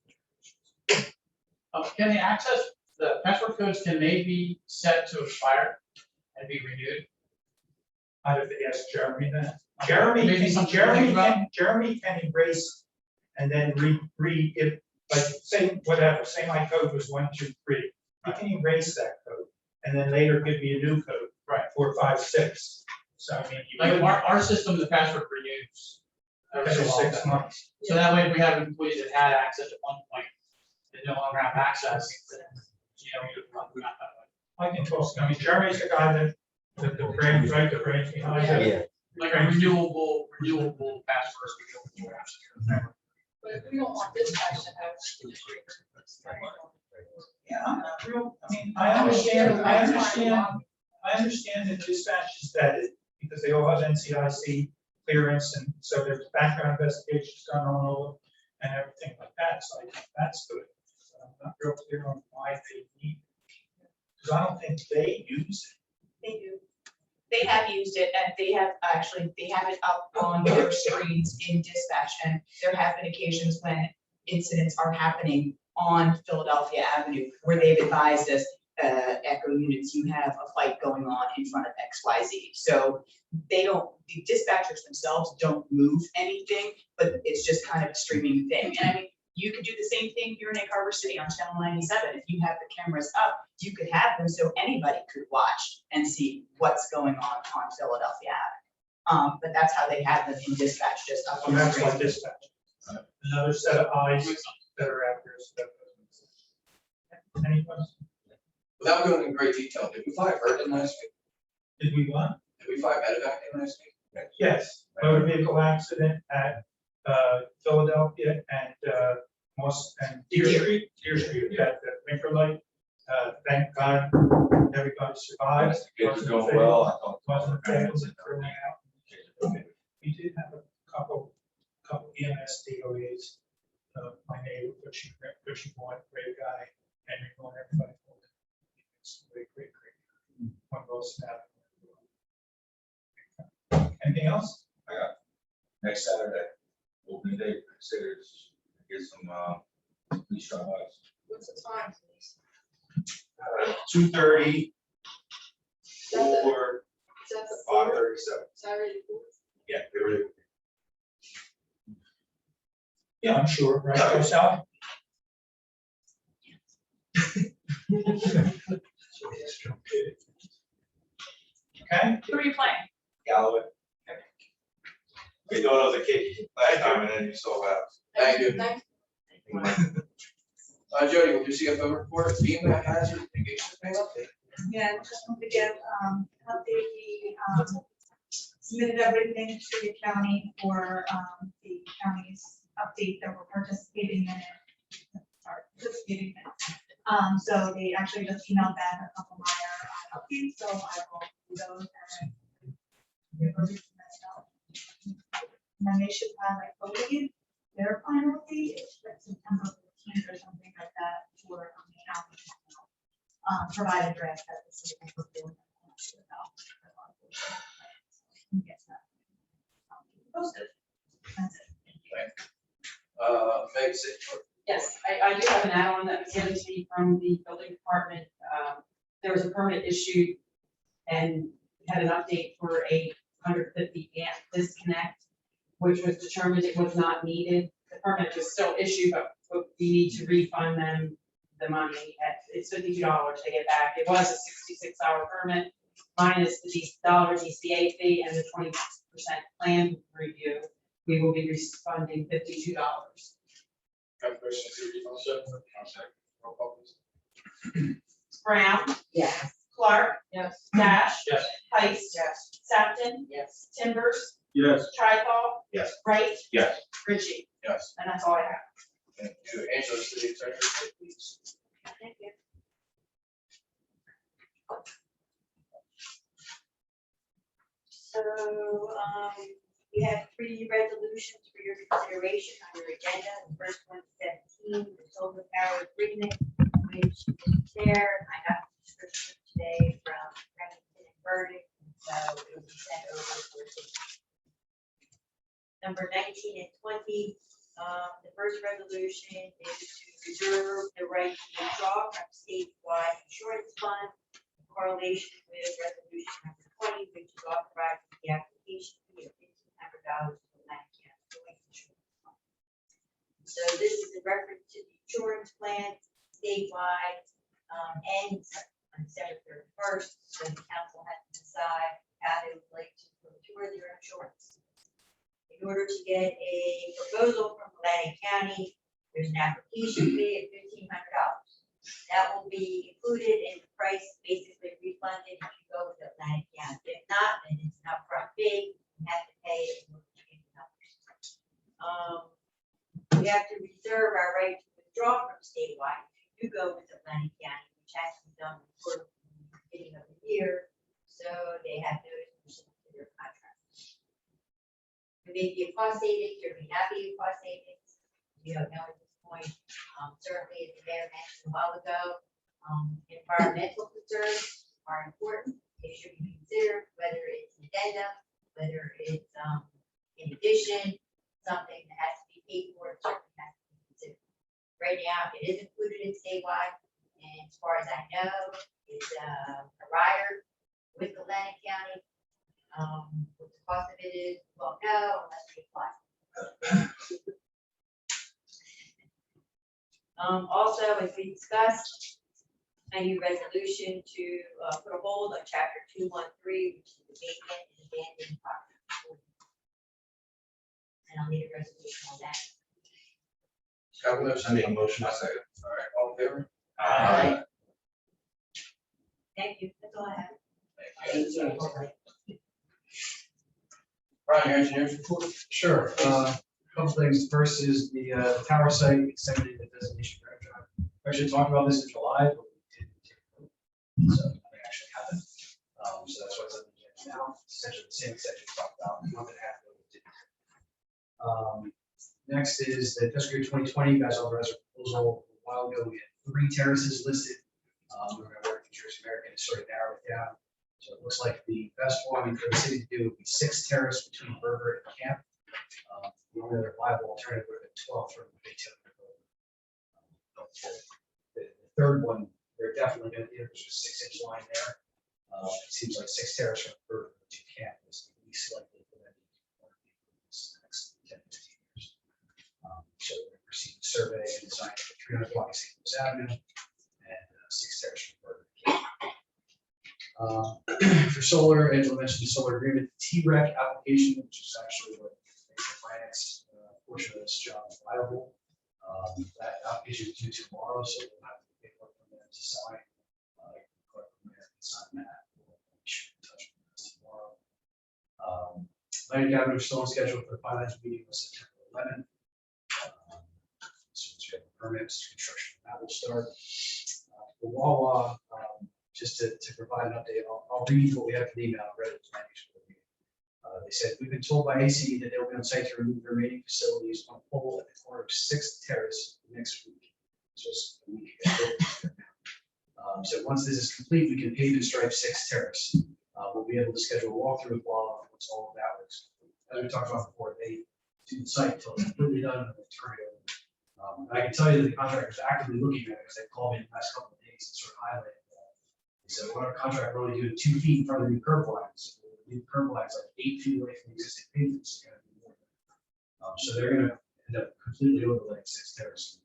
Can the access, the password codes, can they be set to expire and be renewed? I'd have to ask Jeremy that. Maybe something to think about. Jeremy can erase and then if, like, say my code was 1, 2, 3. I can erase that code and then later give me a new code, right, 4, 5, 6. So I mean. Like our system, the password renews. Every 6 months. So that way, if we have employees that had access at one point, they no longer have access, then, you run that way. I can talk, I mean, Jeremy's the guy that the brain, right, the brain behind it. Yeah. Like a renewable password. But if we don't want dispatch to have. Yeah, I'm not real, I mean, I understand that dispatch is vetted because they all have NCIC clearance, and so there's background investigations done on all of them and everything like that, so I think that's good. So I'm not real clear on why they need. Because I don't think they use it. They do. They have used it and they have it up on their screens in dispatch. And there have been occasions when incidents are happening on Philadelphia Avenue where they've advised us, Echo units, you have a fight going on in front of XYZ. So the dispatchers themselves don't move anything, but it's just kind of a streaming thing. And I mean, you could do the same thing here in Egg Harbor City on Channel 97. If you have the cameras up, you could have them so anybody could watch and see what's going on Philadelphia Avenue. But that's how they have them in dispatch, just up on And the that's screen. what dispatch. Another set of eyes that are out there. Any questions? Without going into great detail, did we find Burton last week? Did we want? Did we find Medevac last week? Yes, motor vehicle accident at Philadelphia and Moss and Deer Street at the Winter Light. Thank God, everybody survived. It's going well. I thought. Wasn't fatal, was thrown out. We did have a couple EMS DOAs. My neighbor, Bushy Boy, great guy, Henry Boy, everybody. It's great. One roll snap. Anything else? Next Saturday, opening day, consider get some police drive. What's the time, please? 2:30 Is that the, or is that the 5:37. Saturday fourth? Yeah, there it is. Yeah, I'm sure, right, Sal? Okay, Who are you playing? Galloway. We thought it was a kid last time and then you saw that. Thank you. Thank Jody, with your CFO report, FEMA hazard mitigation plan update. Yeah, just want to give, update, we, submitted everything to the county for, the county's update that we're participating in it. Sorry, participating in. So they actually just emailed back a couple minor updates, so I will do those and give everything that's out. And then they should have, I believe, their final update is like September 15th or something like that for the applicant. Provide a draft that the city can review. Yes, that. Posted. That's it. Meg, sit. Yes, I do have an add-on that was given to me from the building department. There was a permit issued and had an update for a 150 amp disconnect, which was determined it was not needed. The permit was still issued, but we need to refund them the money it's $52 to get back. It was a 66-hour permit minus the $1 DCA fee and the 20% plan review. We will be refunding $52. Brown, Yes. Clark, Yes. Dash, Yes. Heist, Yes. Sapton, Yes. Timbers, Yes. Tricol, Yes. Wright, Yes. Ritchie, Yes. and that's all I have. Thank you. Angela, city attorney, please. Thank you. So, we have 3 resolutions for your consideration on your agenda. The first one is 17, the solar power agreement, which is there. I got the description today from Remington and Burdick, so it will be sent over for signature. Number 19 and 20, the first resolution is to reserve the right to withdraw from statewide insurance fund in correlation with resolution number 20, which is authorizing the application fee of $1,500 for Medicare insurance fund. So this is a reference to the insurance plan statewide, ends on December 31st, so the council has to decide how they would like to procure their insurance. In order to get a proposal from Atlantic County, there's an application fee of $1,500. That will be included in the price, basically refunded if you go with Atlantic County. If not, then it's an upfront fee, you have to pay it in order to get the numbers. We have to reserve our right to withdraw from statewide. If you do go with Atlantic County, which has to be done before the beginning of the year, so they have notice to their contract. There may be a cost savings, there may not be a cost savings. We don't know at this point. Certainly, as the mayor mentioned a while ago, Environmental concerns are important, they should be considered, whether it's an addendum, whether it's, in addition, something that has to be paid for, it certainly has to be considered. Right now, it is included in statewide, and as far as I know, it's, a rider with Atlantic County. What the cost of it is, well, no, unless we apply. Also, as we discussed, I need a resolution to, put a hold on chapter 213, which is the vacant and abandoned property. And I'll need a resolution on that. Scott Williams. I make a motion. I second. All right, all in favor? Aye. Thank you, that's all I have. Brian, your engineers report? Sure, a couple things. First is the tower site extended the designation for drive. We actually talked about this in July, but we didn't take a vote. So nothing actually happened. So that's why it's on the agenda now. Essentially the same section we talked about a month and a half ago. We didn't. Next is the fiscal year 2020, you guys authorized a proposal a while ago. We had 3 terraces listed. We're going to work with Jersey American to sort of narrow it down. So it looks like the best one for the city to do would be 6 terrace between Berger and Camp. The only other viable alternative would have been 12 for the retail. The third one, they're definitely going to do, there's a 6-inch line there. It seems like 6 terrace from Berger to Camp is the least likely for them to do next 10 to 15 years. So we're going to proceed with survey and design for 300 block St. Louis Avenue and 6 terrace from Berger to Camp. For solar, Angela mentioned the solar agreement, T-REC application, which is actually what makes the finance portion of this job viable. That application is due tomorrow, so we'll have to pick up from there to sign. Clerk from there can sign that. We'll make sure to touch on this tomorrow. Atlantic Avenue still on schedule for the finance meeting on September 11th. So once we have the permits, construction, that will start. The Wawa, just to provide an update, I'll read what we have in the email. I read it tonight. They said, we've been told by AC that they'll be on site to remove the remaining facilities on pole at the corner of 6th Terrace next week. So it's a week ago. So once this is complete, we can pave and stripe 6th Terrace. We'll be able to schedule a walkthrough with Wawa once all of that works. As we talked about before, they do the site until it's completely done and they turn it over. And I can tell you that the contractor is actively looking at it because they called me in the last couple of days and sort of highlighted that. They said, what our contract really do 2 feet in front of the new curb lines. The new curb lines like 8 feet away from the existing pavement. So they're gonna be more. So they're going to end up completely overlaying 6th Terrace.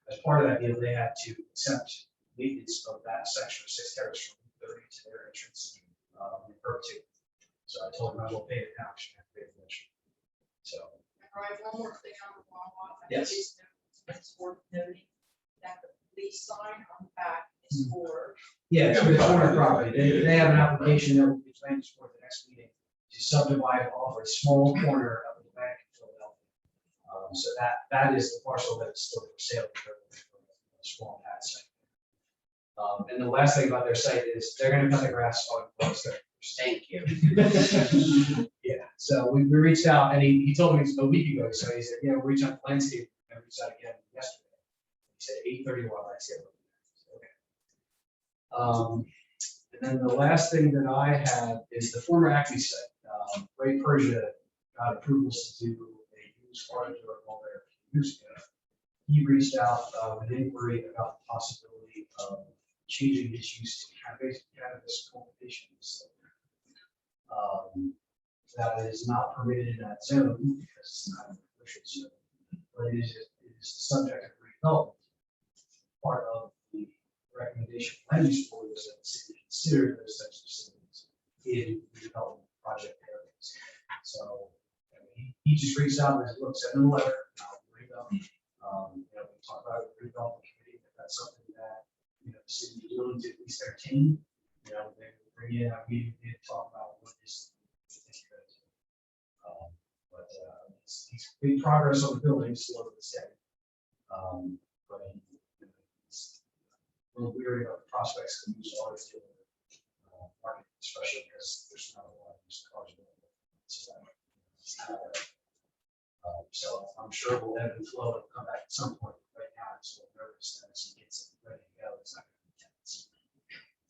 As part of that deal, they had to accept maintenance of that section of 6th Terrace from 30 to their entrance in perpetuity. So I told them I will pay it now. She had to pay the mission. So. Right, one more thing on the Wawa. Yes. It's worth noting that the police sign on the back is for. Yeah, it's for the corner property. They have an application that will be planned for the next meeting to subdivide off a small corner of the bank in Philadelphia. So that is the parcel that is still for sale. For a small pad site. And the last thing about their site is they're going to cut the grass on both sides. Thank you. Yeah, so we reached out and he told me a week ago. So he said, yeah, we'll reach out to landscape. I reached out again yesterday. He said 8:30 while landscape. Okay. And then the last thing that I have is the former Acme site. Ray Persia got approvals to do a used car door over there a few years ago. He reached out with an inquiry about the possibility of changing its use to cannabis cultivation. So, that is not permitted in that zone because it's not a commercial zone, but it is the subject of redevelopment. Part of the recommendation of land use board was that the city consider those types of facilities in redevelopment project areas. So he just reached out and looked at the letter. We talked about the redevelopment committee. If that's something that the city is willing to at least entertain, they would bring in a meeting and talk about what is. But he's made progress on the building still over the state. But he's a little weary about the prospects to use all this market, especially because there's not a lot of used cars available. So So I'm sure we'll ebb and flow and come back at some point. Right now, it's a little nervous that as he gets it ready to go, it's not gonna be tense.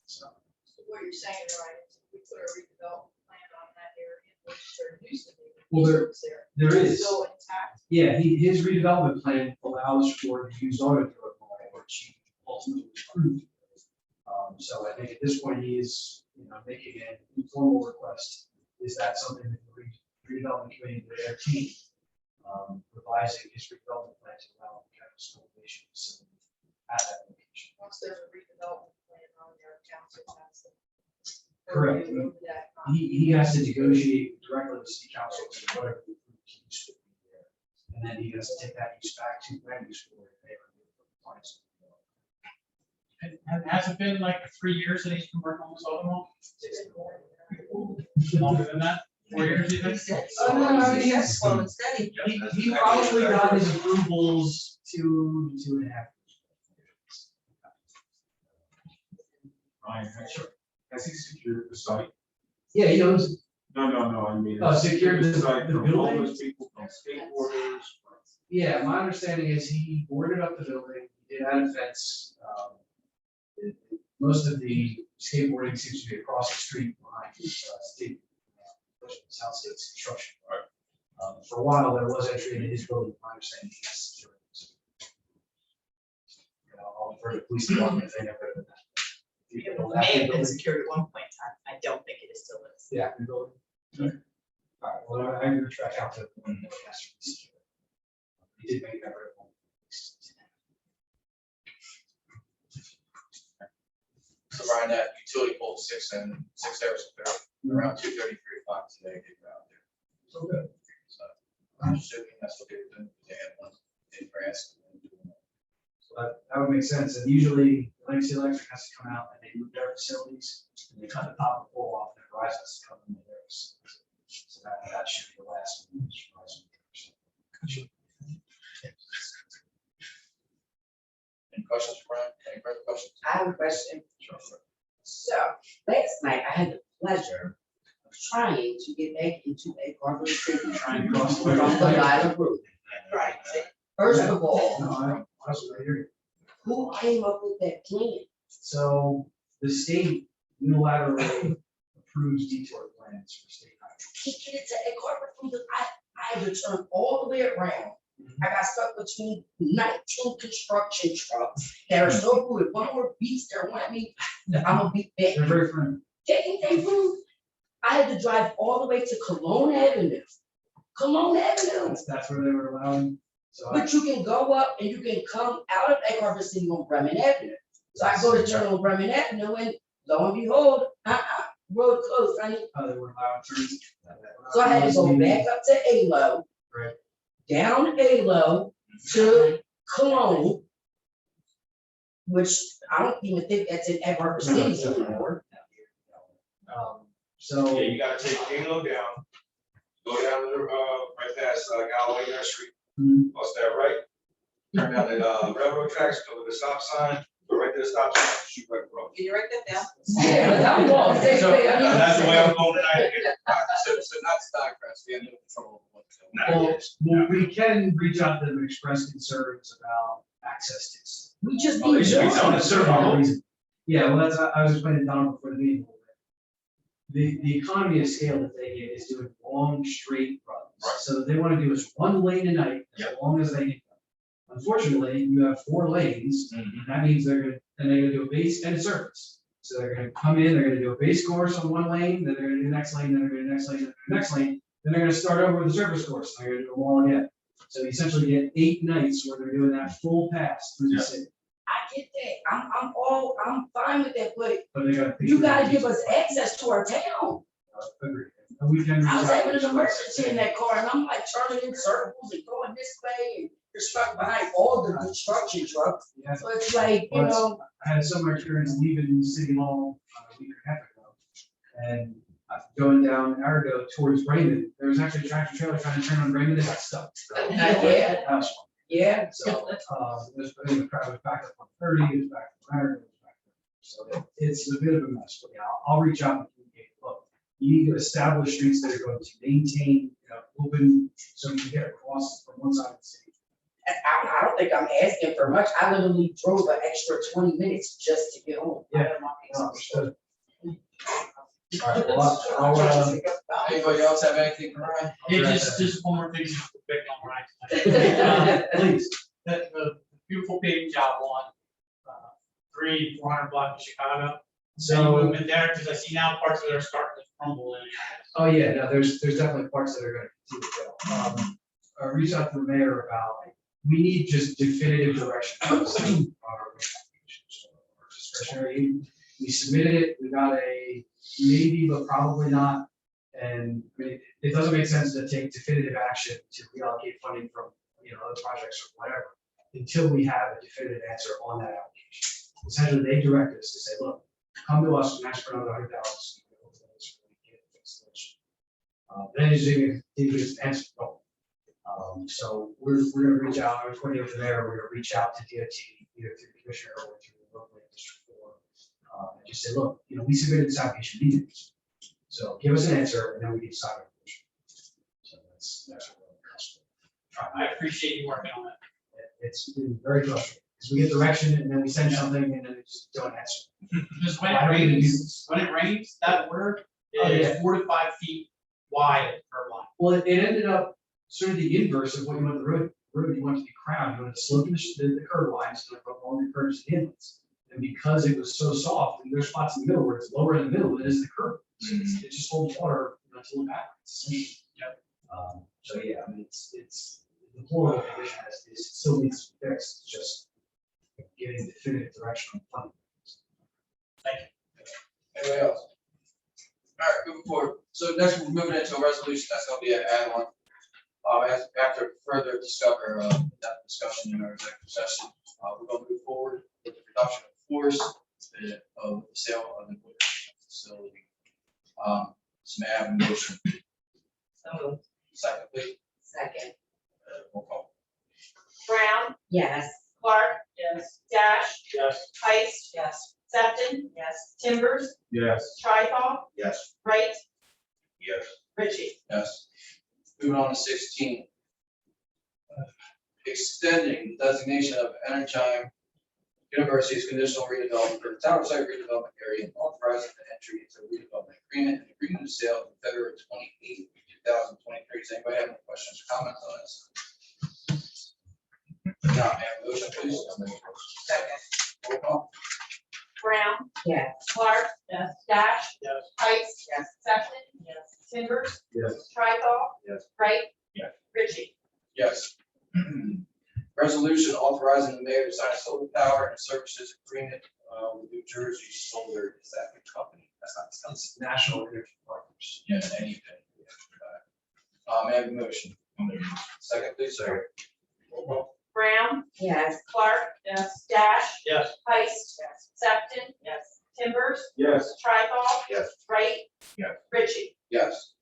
So, So what you're saying, right, is if we put a redevelopment plan on that area, which there used to be. Well, there is. Still intact. yeah, his redevelopment plan allows for the used auto dealer line, which he ultimately approved. So I think at this point, he is, making an informal request. Is that something that the redevelopment committee would entertain? Revising his redevelopment plan to allow the capital school station facility at that location. Once there's a redevelopment plan on there, council has to. Correct. review that. He has to negotiate directly with city council to whatever the approved use would be there. And then he has to take that use back to land use board. And they review it for compliance. And has it been like 3 years that he's been working on this automobile? Longer than that? 4 years, you think? Yes, slow and steady. He probably got his approvals 2.5 years. Ryan, has he secured the site? Yeah, he knows. No, I mean. Secured the site from building? homeless people, from skateboarders. Yeah, my understanding is he boarded up the building, he did add a fence. Most of the skateboarding seems to be across the street behind state, South State's construction. For a while, there was entry into his building, my understanding, yes. I'll refer to the police department if they have better than that. It may have been secured at one point in time. I don't think it is still is. Yeah. All right, well, I'm gonna track out the one that has to be secured. He did make that right. So Ryan, that utility pole 6 hours around 2:33 o'clock today, they were out there. So good. So I'm assuming that's what they were doing. They had one in grass. So that would make sense, and usually Legacy Electric has to come out and they move their facilities, and they cut the top of the pole off, and Verizon has to come in with theirs. So that should be the last one. Any questions, Brian? Any further questions? I have a question. Sure. So, last night I had the pleasure of trying to get back into a Carver City, trying to cross from the Lila Road. Right. First of all, No, I was right here. who came up with that plan? So the state unilaterally approves detour plans for state highways. To get it to a Carver from the, I had to turn all the way around. I got stuck between 19 construction trucks that are so good. One more beats there, one at me, I'm gonna beat back. They're very friendly. Taking they food. I had to drive all the way to Cologne Avenue. Cologne Avenue. That's where they were allowing, so. But you can go up and you can come out of Egg Harbor City on Bremen Avenue. So I go to turn on Bremen Avenue and lo and behold, road closed, honey. They were allowing turns. So I had to go back up to Alo. Right. Down Alo to Cologne. Which I don't even think that's in Egg Harbor City anymore. So. Yeah, you gotta take Halo down, go down to the, right past, Galloway Nursery, what's that, right? Turn down the, railroad tracks, go to the stop sign, go right to the stop sign, shoot right across. Can you write that down? Yeah, that was, That's the way I'm going tonight. So not Stockcrest, we have no control over what. Well, we can reach out to them and express concerns about access to. we just Oh, need they should be to. telling us certain reason. Yeah, well, that's, I was explaining to Donald before the meeting. The economy of scale that they get is doing long, straight runs. Right. So they want to do is one lane a night, as long as they can. Unfortunately, you have 4 lanes, and that means they're gonna do a base and a surface. So they're gonna come in, they're gonna do a base course on one lane, then they're gonna do the next lane, then they're gonna do the next lane, then the next lane, then they're gonna start over with the surface course, and they're gonna do them all again. So you essentially get 8 nights where they're doing that full pass through the city. I get that. I'm fine with that, but But they gotta. you gotta give us access to our town. Agreed. And we can. I was reach out having to an emergency in that car and I'm like turning in circles and going this way and you're stuck behind all the construction trucks. Yeah. So it's like, you know, I had some experience leaving City Hall a week and a half ago. And going down Arago towards Raymond, there was actually a tractor trailer trying to turn on Raymond, they got stuck. Yeah. That was fun. yeah. So, it was back up on 30, it was back on Arago, it was back there. So it's a bit of a mess, but yeah, I'll reach out and communicate. Look, you need to establish streets that are going to maintain open, so you can get across from one side of the city. I don't think I'm asking for much. I literally drove an extra 20 minutes just to get home. Yeah. Understood. All right, well, I'll, Anybody else have anything for Ryan? Hey, just one more thing, just to pick on Ryan. Please, the beautiful paving job on 400 block of Chicago. So movement there, because I see now parts of it are starting to crumble in. oh, yeah, no, there's definitely parts that are gonna continue to go. I reached out to the mayor about, we need just definitive direction. For the city on our discretionary, we submitted it, we got a maybe, but probably not. And I mean, it doesn't make sense to take definitive action to reallocate funding from, other projects or whatever, until we have a definitive answer on that application. Essentially, they directed us to say, look, come to us and ask for another 100,000. Then you didn't get an answer. No. So we're gonna reach out, I was coordinating with the mayor, we're gonna reach out to DOT, either through the commissioner or through the local district four. And just say, look, we submitted this application, we did this. So give us an answer and then we can decide. on the issue. So that's what we're I appreciate you working on it. It's been very frustrating, because we get direction and then we send something and then we just don't answer. Because when Why it don't we do rains, this? that word Oh, is yeah. 4 to 5 feet wide per line. Well, it ended up sort of the inverse of what you want the road you want to be crowned, you want to slope the curb lines, so along the curves and inlets. And because it was so soft, and there's spots in the middle where it's lower in the middle than it is the curb. So it just holds water, to look backwards. Yep. So yeah, I mean, it's the horrible condition as it is, it still needs to be fixed, it's just getting definitive direction on funding. Anybody else? All right, moving forward. So next we're moving into a resolution that's gonna be an add-on. After further discussion in our executive session, we're gonna move forward with the reduction of force, of the sale of the facility. So may I have a motion? Second, please. Second. Roll call. Brown, Yes. Clark. Yes. Dash, Yes. Heist, Yes. Sefton. Yes. Timbers, Yes. Tricol, Yes. Wright, Yes. Ritchie. Yes. Moving on to 16. Extending the designation of Energy University's conditional redevelopment for the tower site redevelopment area and authorizing the entry into a redevelopment agreement and agreement of sale on February 28, 2023. Does anybody have any questions or comments on this? Now, may I have a motion, please? Second. Roll call. Brown, Yes. Clark. Yes. Dash, Yes. Heist. Yes. Sefton. Yes. Timbers, Yes. Tricol. Yes. Wright. Yes. Ritchie. Yes. Resolution authorizing the mayor to sign a solar power and services agreement with New Jersey Solar. Is that the company? That's not. National Energy Partners. Yeah, anything. May I have a motion? Second, please, sir. Roll call. Brown, Yes. Clark. Yes. Dash, Yes. Heist. Yes. Sefton. Yes. Timbers, Yes. Tricol. Yes. Wright. Yes. Ritchie. Yes.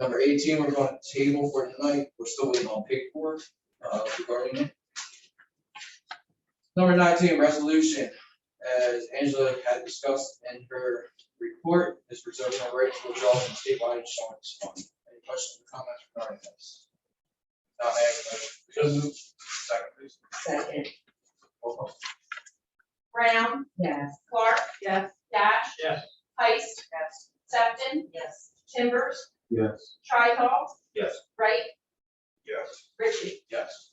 Number 18, we're going to table for tonight. We're still waiting on paperwork regarding it. Number 19, resolution, as Angela had discussed in her report, is reserving the right to withdraw from statewide insurance fund. Any questions or comments regarding this? Not may I have a motion? Second, please. Second. Roll call. Brown, Yes. Clark. Yes. Dash, Yes. Heist. Yes. Sefton. Yes. Timbers, Yes. Tricol. Yes. Wright. Yes. Ritchie. Yes.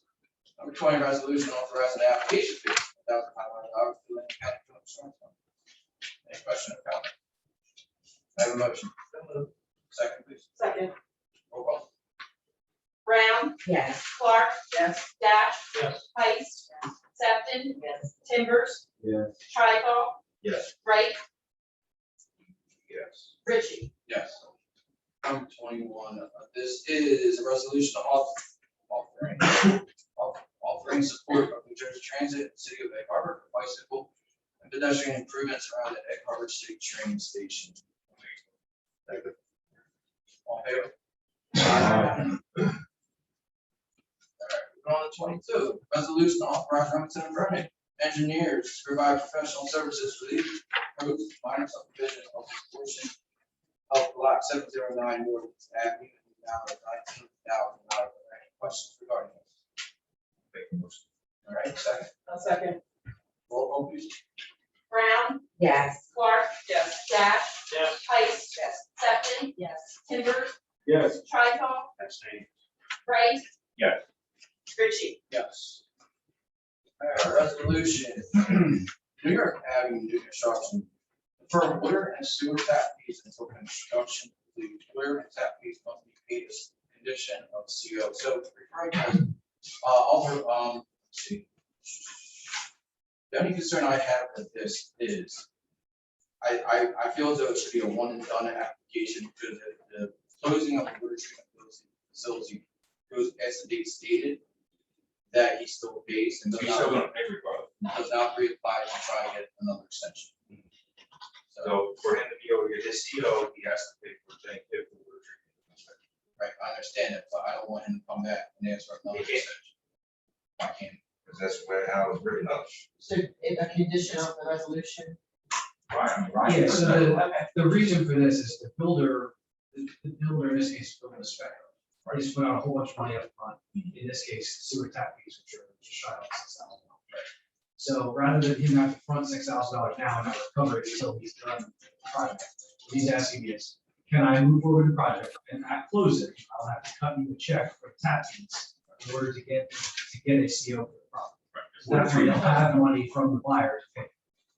Number 20, resolution authorizing the application fee of $1,500 for the county field insurance fund. Any question or comment? I have a motion. Second, please. Second. Roll call. Brown, Yes. Clark. Yes. Dash, Yes. Heist. Sefton. Yes. Timbers, Yes. Tricol. Yes. Wright. Yes. Ritchie. Yes. Number 21, this is a resolution offering support of New Jersey Transit, and City of Egg Harbor for bicycle and pedestrian improvements around the Egg Harbor City train station. All in favor? All right, we're on to 22, resolution authorizing Remington and Brennan engineers to provide professional services for the minor subdivision of the portion of block 709 North Avenue, amount of $19,000. Any questions regarding this? Make a motion. All right, second, A second. roll call please. Brown, Yes. Clark, Yes. Dash, Yes. Heiss, Yes. Stefan, Yes. Timbers, Yes. Tricol, Abstain. Wright. Yes. Ritchie. Yes. All right, resolution. New York Avenue new construction. For water and sewer tap fees until construction complete, water and tap fees must be paid as a condition of CO. So referring to, Alter, let's see. The only concern I have with this is, I feel as though it should be a one and done application because the closing of the water treatment facility goes as the date stated, that he still pays and does He's still not, gonna pay regardless. does not reapply and try to get another extension. So for him to be able to get his CO, he has to pay for things if the water treatment. Right, I understand it, but I don't want him to come back and ask for another He can't. extension. I can't. Because that's where how it's written up. So a condition of the resolution. Right. Yeah, so the reason for this is the builder in this case, is building a spec. Right, he's put out a whole bunch of money up front. In this case, sewer tap fees, which are just shy of $6,000. So rather than him have to front $6,000 now and not recover it until he's done the project, what he's asking is, can I move forward with the project and at closing, I'll have to cut you a check for tap fees in order to get a CO for the project. So that way they'll have money from the buyer to pay.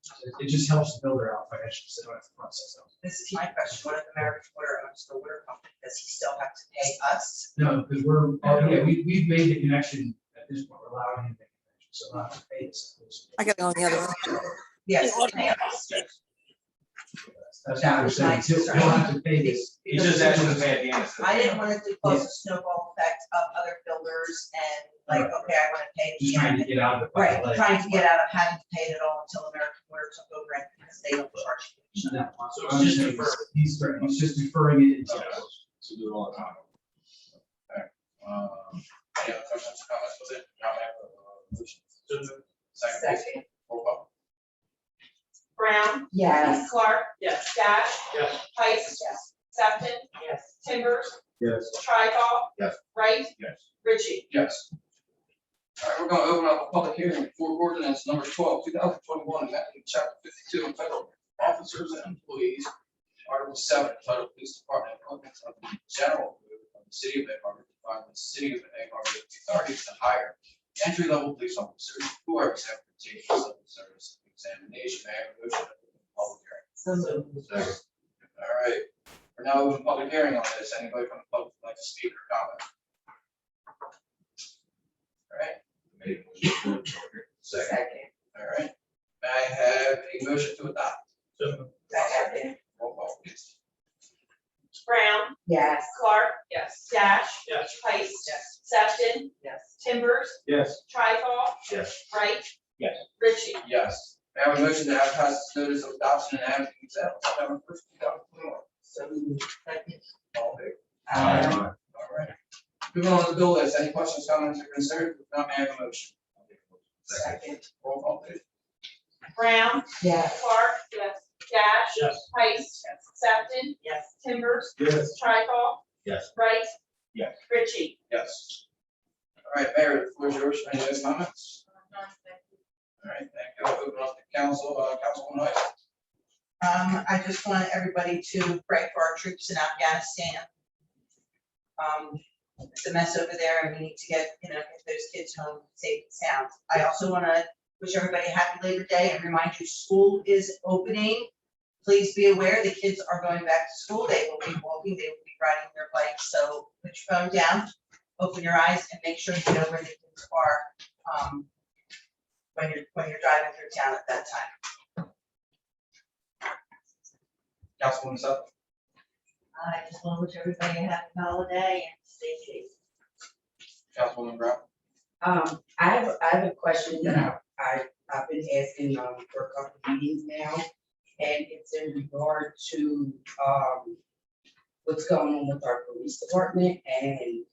So it just helps the builder out financially, so they don't have to front $6,000. This is my question, what if American Water owns the water company, does he still have to pay us? No, because we've made the connection at this point, we're allowing him to make the connection, so not to pay this. I got it on the other one. Yes, he pay us. That's what we're saying, he'll have to pay this. He just actually pay at the end. I didn't want it to cause a snowball effect of other builders and like, okay, I wanna pay. Just trying to get out of the. Right, trying to get out of having to pay it all until American Water took over it because they don't charge. No, So it's just deferred. He's just deferring it until. So do it all the time. Okay. Any other questions, comments with it? Now I have a motion. Second, Second. roll call. Brown, Yes. Clark, Yes. Dash, Yes. Heiss, Stefan, Yes. Timbers, Yes. Tricol. Yes. Wright. Yes. Ritchie. Yes. All right, we're gonna open up a public hearing for ordinance number 12, 2021, amending chapter 52 of federal officers and employees, article 7, entitled Police Department Appointments of the General Code of the City of Egg Harbor, to find the City of Egg Harbor with the authority to hire entry-level police officers who are exempt from taking civil service examination. May I have a motion to open the public hearing? So moved. Second. All right, we're now open public hearing on this. Anybody from the public would like to speak or comment? All right, Made a motion. Second. all right. May I have a motion to adopt? So Second. Roll call, please. Brown, Yes. Clark, Yes. Dash, Yes. Heiss, Yes. Stefan, Yes. Timbers, Yes. Tricol, Yes. Wright. Yes. Ritchie. Yes. May I have a motion to advertise this notice of adoption and adding consent on September 1st, 2021? So moved. Second. All in favor? Aye. All right. Moving on to the bill list. Any questions, comments, or concerns? If not, may I have a motion? Second. Roll call, please. Brown, Yes. Clark, Dash, Yes. Heiss, Stefan, Yes. Timbers, Yes. Tricol, Yes. Wright. Yes. Ritchie. Yes. All right, Mayor, the floor is yours. Any other comments? All right, thank you. I'll open up the council, Councilwoman Heiss. I just want everybody to pray for our troops in Afghanistan. It's a mess over there and we need to get those kids home safe and sound. I also want to wish everybody a happy Labor Day and remind you, school is opening. Please be aware the kids are going back to school. They will be walking, they will be riding their bikes. So put your phone down, open your eyes and make sure you know where the kids are when you're driving through town at that time. Councilwoman Sutton. I just want to wish everybody a happy holiday and stay safe. Councilwoman Brown. I have a question that I've been asking, for a couple of meetings now. And it's in regard to, what's going on with our police department and,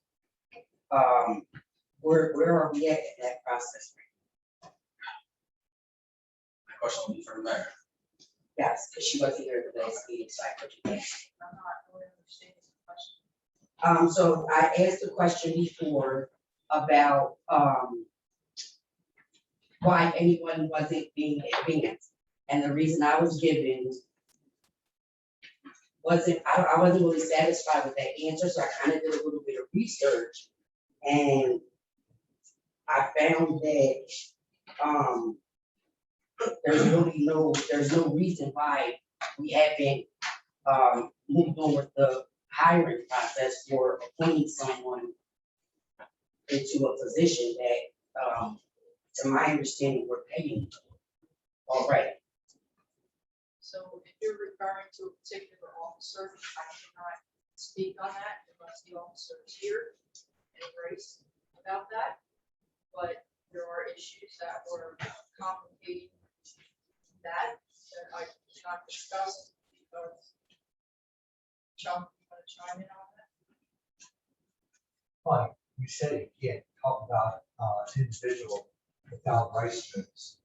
where are we at in that process? Question will be for the mayor. Yes, because she wasn't here at the last meeting, so I put you there. I'm not really understanding the question. So I asked a question before about, why anyone wasn't being advanced. And the reason I was given I wasn't really satisfied with that answer, so I kind of did a little bit of research. And I found that, there's no reason why we haven't, moved on with the hiring process for appointing someone into a position that, to my understanding, we're paying already. So if you're referring to a particular officer, I cannot speak on that unless the officer is here and Grace about that. But there are issues that were complicating that I cannot discuss because Chuck, you want to chime in on that? Like you said, you can't talk about an individual without license.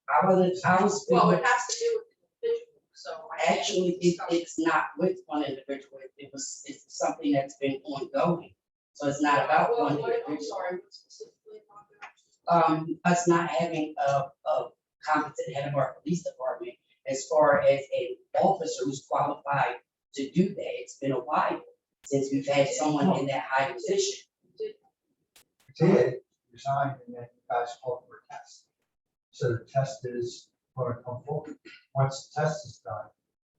I was. Well, it has to do with the individual, so. I can't Actually, discuss it's not with one individual, it's something that's been ongoing, so it's not about Well, one I'm individual. sorry, what specifically about that? Us not having a competent head of our police department as far as an officer who's qualified to do that, it's been a while since we've had someone in that high position. You did resign and then you guys called for a test. So the test is going to come forward. Once the test is done,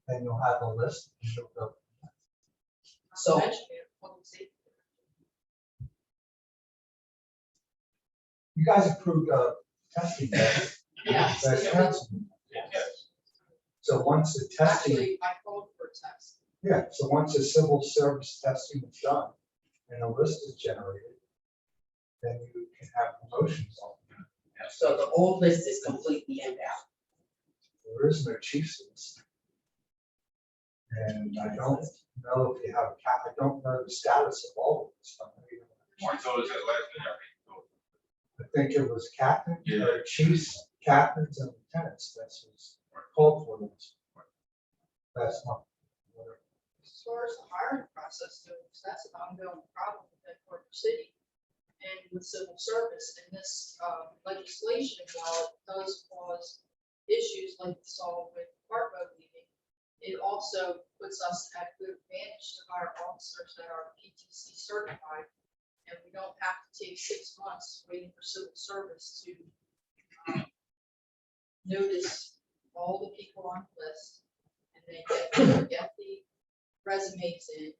then you'll have a list and you'll go. So- Mentioning it, public safety. You guys approved a testing. Yes. That's council. So once the testing, Actually, I called for a test. yeah, so once the civil service testing is done and a list is generated, then you can have promotions on it. So the old list is completely invalid. There is no chief's list. And I don't know if you have a cap, I don't know the status of all of this stuff. Mark told us that last minute. I think it was captain, Yeah. or chiefs, captains and lieutenants, that's what's called for this. Last month. As far as the hiring process goes, that's an ongoing problem with Parker City and with civil service. And this legislation, while it does cause issues like we saw with Parkville leaving, it also puts us at a good advantage to hire officers that are PTC certified. And we don't have to take 6 months waiting for civil service to notice all the people on the list and then get the resumes in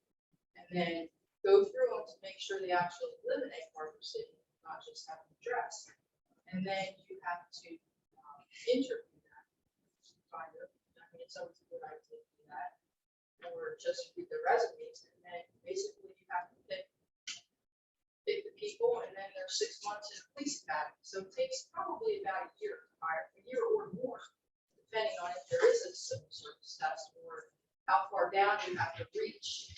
and then go through them to make sure they actually live in Parker City, not just have an address. And then you have to interview them. Kind of, I mean, it's always a good idea to do that. Or just read the resumes and then basically you have to pick the people and then there's 6 months in the police academy. So it takes probably about a year to hire, a year or more, depending on if there is a civil service test or how far down you have to reach.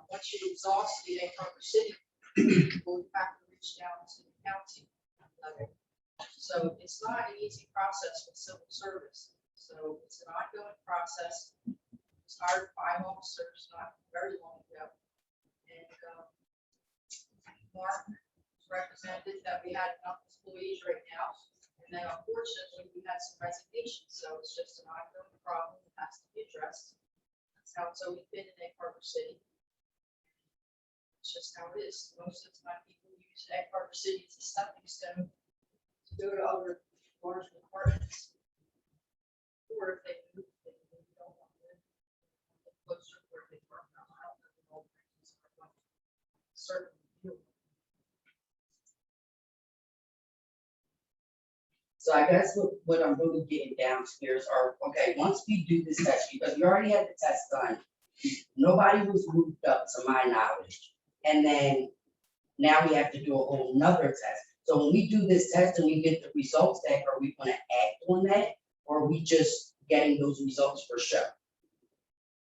Once you exhaust the Parker City, people have to reach down to the county level. So it's not an easy process with civil service. So it's an ongoing process. It's hired 5 officers not very long ago. And Mark represented that we had enough employees right now. And then unfortunately, we had some resignations. So it's just an ongoing problem that has to be addressed. That's how it's always been in Parker City. It's just how it is. Most of the time, people use Parker City as a stepping stone to go to other large departments. Or if they move, they don't want to live closer to where they work now. I don't know the old things are like certain. So I guess what I'm really getting down to here is, okay, once we do this test, because we already had the test done, nobody was moved up to my knowledge. And then now we have to do a whole nother test. So when we do this test and we get the results back, are we gonna act on that? Or are we just getting those results for show?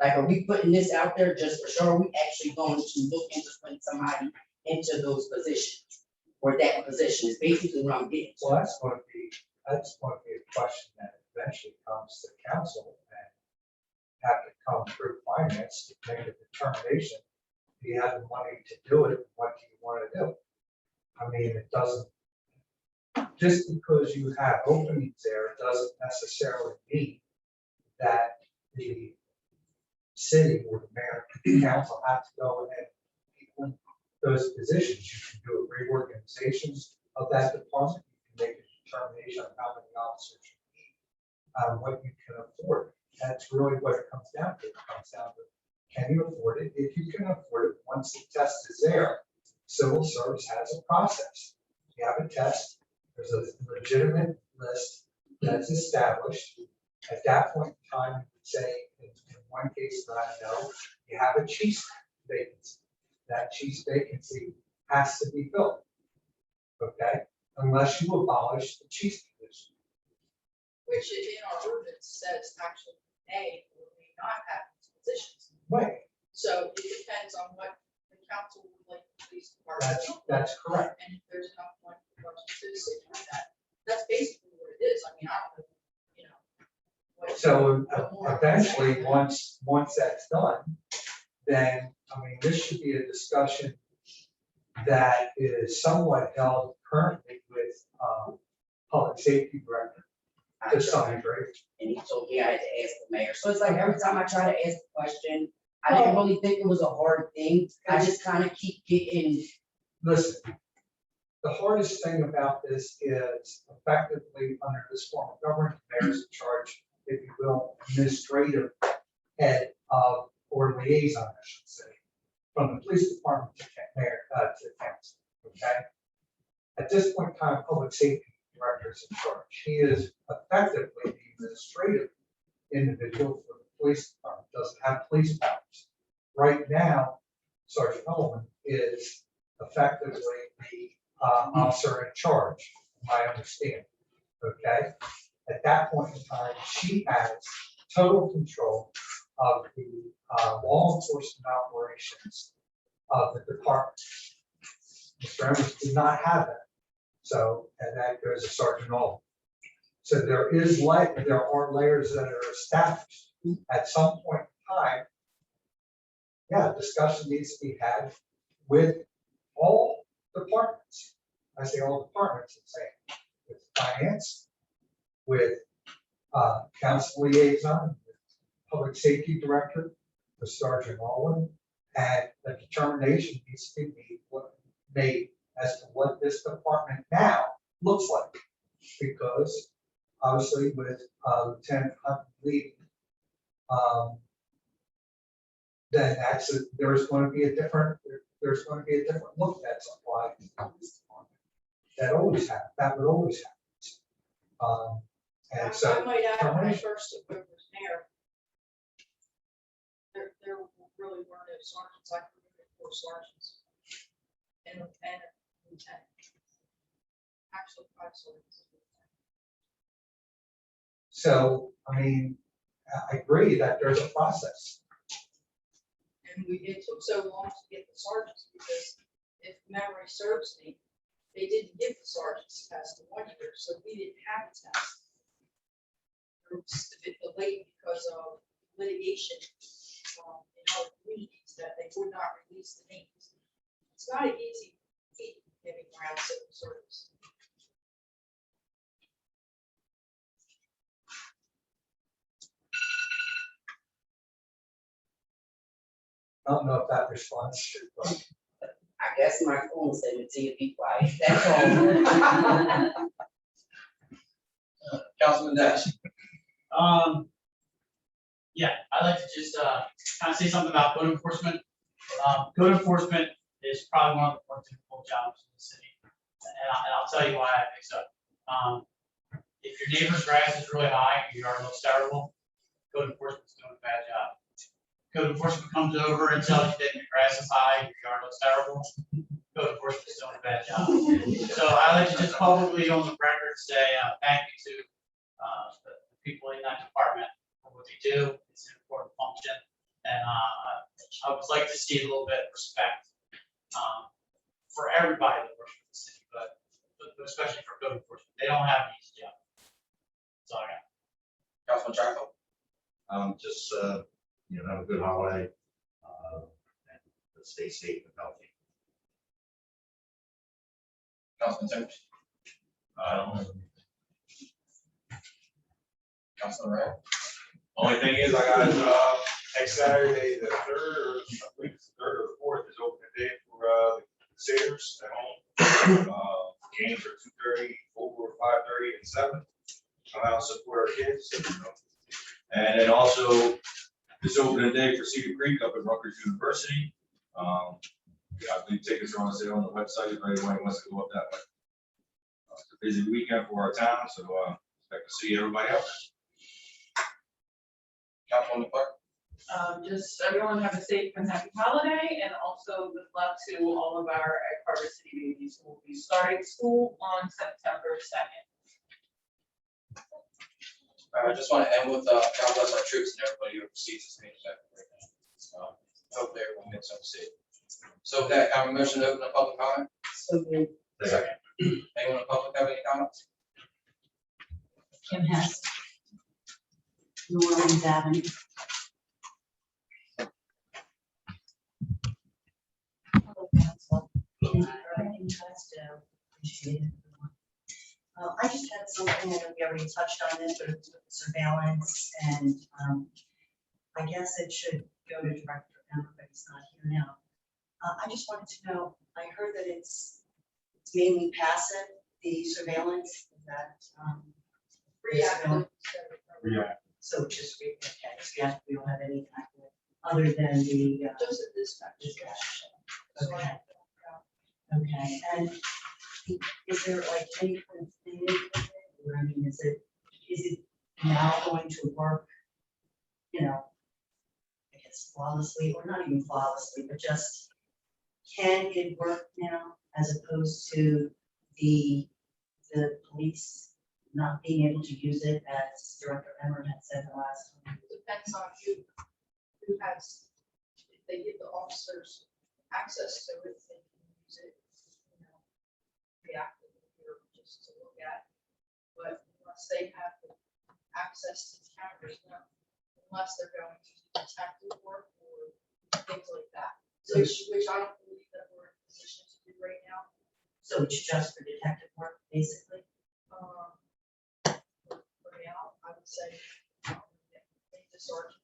Like, are we putting this out there just for show? Are we actually going to look into putting somebody into those positions? Or that position is basically what I'm getting. Well, that's going to be a question that eventually comes to council and have to come through finance to make a determination Do you have the money to do it? What do you want to do? I mean, it doesn't, just because you have openings there, doesn't necessarily mean that the city or the mayor and council have to go ahead and fill those positions. You can do a reorganization of that department. You can make a determination of how many officers you need, what you can afford. That's really what it comes down to. It comes down to, can you afford it? If you can afford it, once the test is there, civil service has a process. You have a test, there's a legitimate list that's established. At that point in time, you would say, in one case that I know, you have a chief vacancy. That chief vacancy has to be filled. Okay, unless you abolish the chief position. Which in our ordinance says actually may or may not have these positions. Right, So it depends on what the council would like the police department. to look like. that's correct. And if there's enough money for budget to sit with that, that's basically what it is. I mean, I don't know, you know. what- So what more. eventually, once that's done, then, I mean, this should be a discussion that is somewhat held currently with, public safety director to some degree. And he told me I had to ask the mayor. So it's like every time I try to ask a question, I didn't really think it was a hard thing. I just kind of keep getting, Listen, the hardest thing about this is effectively under this form of government, the mayor's in charge, if you will, administrative head of, or liaison, I should say, from the police department to mayor, to council, okay? At this point in time, public safety director is in charge. He is effectively the administrative individual for the police department, doesn't have police powers. Right now, Sergeant Holman is effectively the officer in charge, my understanding, okay? At that point in time, she has total control of the law enforcement operations of the department. Mr. Evans did not have that. So, and that goes to Sergeant Holman. So there are layers that are established. At some point in time, yeah, discussion needs to be had with all departments. I say all departments, I'm saying, with finance, with council liaison, with public safety director, with Sergeant Alwyn, and a determination needs to be made as to what this department now looks like. Because obviously with Lieutenant Hunt leaving, then there's going to be a different look that's applied to this department. That would always happen. And so. I might add, when I termination. first took over as mayor, there really weren't no sergeants. I remember 4 sergeants. And a lieutenant. Actually, 5 sergeants. So, I mean, I agree that there's a process. And it took so long to get the sergeants because if memory serves me, they didn't give the sergeants test in 1 year, so we didn't have a test. It was a bit delayed because of litigation in other communities that they would not release the names. It's not an easy feat getting around civil service. I don't know if that responds to your question. I guess my phone said it to you, be quiet. That's all. Councilman Dash. Yeah, I'd like to just, kind of say something about code enforcement. Code enforcement is probably one of the more difficult jobs in the city. And I'll tell you why I think so. If your neighbor's grass is really high, and your yard looks terrible, code enforcement's doing a bad job. Code enforcement comes over and tells you that your grass is high, your yard looks terrible, code enforcement is doing a bad job. So I like to just publicly on the record say, thank you to the people in that department for what they do. It's an important function. And I would like to see a little bit of respect for everybody that works for the city, but especially for code enforcement. They don't have an easy job. That's all I got. Councilman Chapel. Just, have a good holiday. And the stay safe and healthy. Councilman Timbers, I don't know. Councilman Ray. Only thing is, I got, next Saturday, the third, or I believe it's the third or fourth is open day for, the Crusaders at home. Games are 2:30, over 5:30 and 7. Come out and support our kids. And then also, this opening day for Cedar Creek up at Rutgers University. Yeah, I believe tickets are on sale on the website if anyone wants to go up that way. It's a busy weekend for our town, so, expect to see everybody out there. Councilwoman Clark. Just everyone have a safe and happy holiday, and also good luck to all of our Carver City babies who will be starting school on September 2nd. I just want to end with, God bless our troops and everybody overseas is being affected right now. Hopefully everyone gets home safe. So with that, I have a motion to open the public comment. So moved. Second. Anyone in the public have any comments? Kim Hess. New Orleans Avenue. Hello, council. Thank you for having us, appreciate it. I just had something, I know we already touched on this, but it's with the surveillance, and I guess it should go to Director Emmer, but he's not here now. I just wanted to know, I heard that it's mainly passive, the surveillance, is that, Reactive. Yeah. so just, okay, so yeah, we don't have any active, other than the, Just a dispatch. dispatch. Okay. Okay, and is there like any kind of thing, or I mean, is it now going to work, you know, I guess flawlessly, or not even flawlessly, but just, can it work now as opposed to the police not being able to use it, as Director Emmer had said the last time? Depends on who has, if they give the officers access to it, they can use it, you know, reactively or just to look at. But unless they have the access to the cameras, no, unless they're going to do detective work or things like that. Which I don't believe that we're in a position to do right now. So it's just for detective work, basically? For now, I would say, make the sergeant.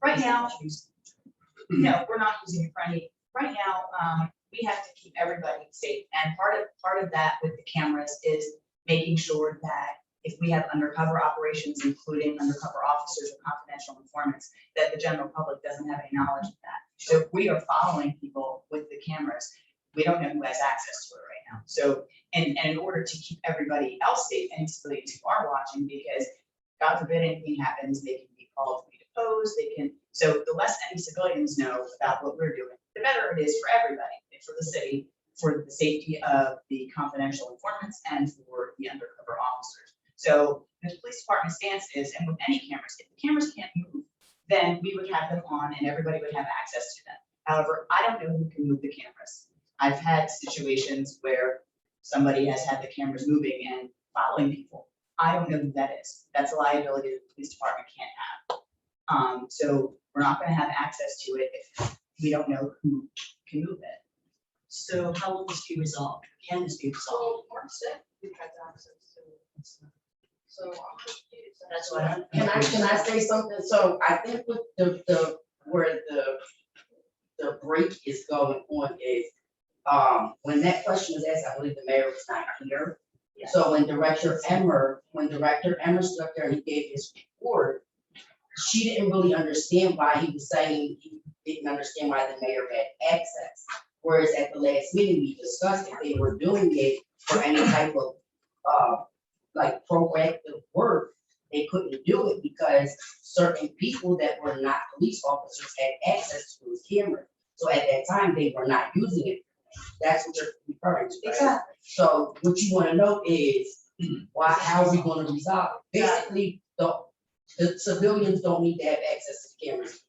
Right now, no, we're not using it for any, right now, we have to keep everybody safe. And part of that with the cameras is making sure that if we have undercover operations, including undercover officers or confidential informants, that the general public doesn't have any knowledge of that. So if we are following people with the cameras, we don't know who has access to it right now. So, and in order to keep everybody else safe, and civilians who are watching, because God forbid anything happens, they can be called to be deposed, they can, so the less any civilians know about what we're doing, the better it is for everybody, for the city, for the safety of the confidential informants and for the undercover officers. So the police department stance is, and with any cameras, if the cameras can't move, then we would have them on and everybody would have access to them. However, I don't know who can move the cameras. I've had situations where somebody has had the cameras moving and following people. I don't know who that is. That's a liability that the police department can't have. So we're not gonna have access to it if we don't know who can move it. So how will this be resolved? Can this be resolved? So Mark said we had access to it. So I'm confused. That's what I'm. Can I say something? So I think with where the break is going on is, when that question was asked, I believe the mayor was not here. Yeah. So when Director Emmer stood up there and he gave his report, she didn't really understand why he was saying he didn't understand why the mayor had access. Whereas at the last meeting, we discussed if they were doing it for any type of, like proactive work, they couldn't do it because certain people that were not police officers had access to those cameras. So at that time, they were not using it. That's what you're referring to, right? Exactly. So what you wanna know is, how are we gonna resolve it? Basically, the civilians don't need to have access to the cameras.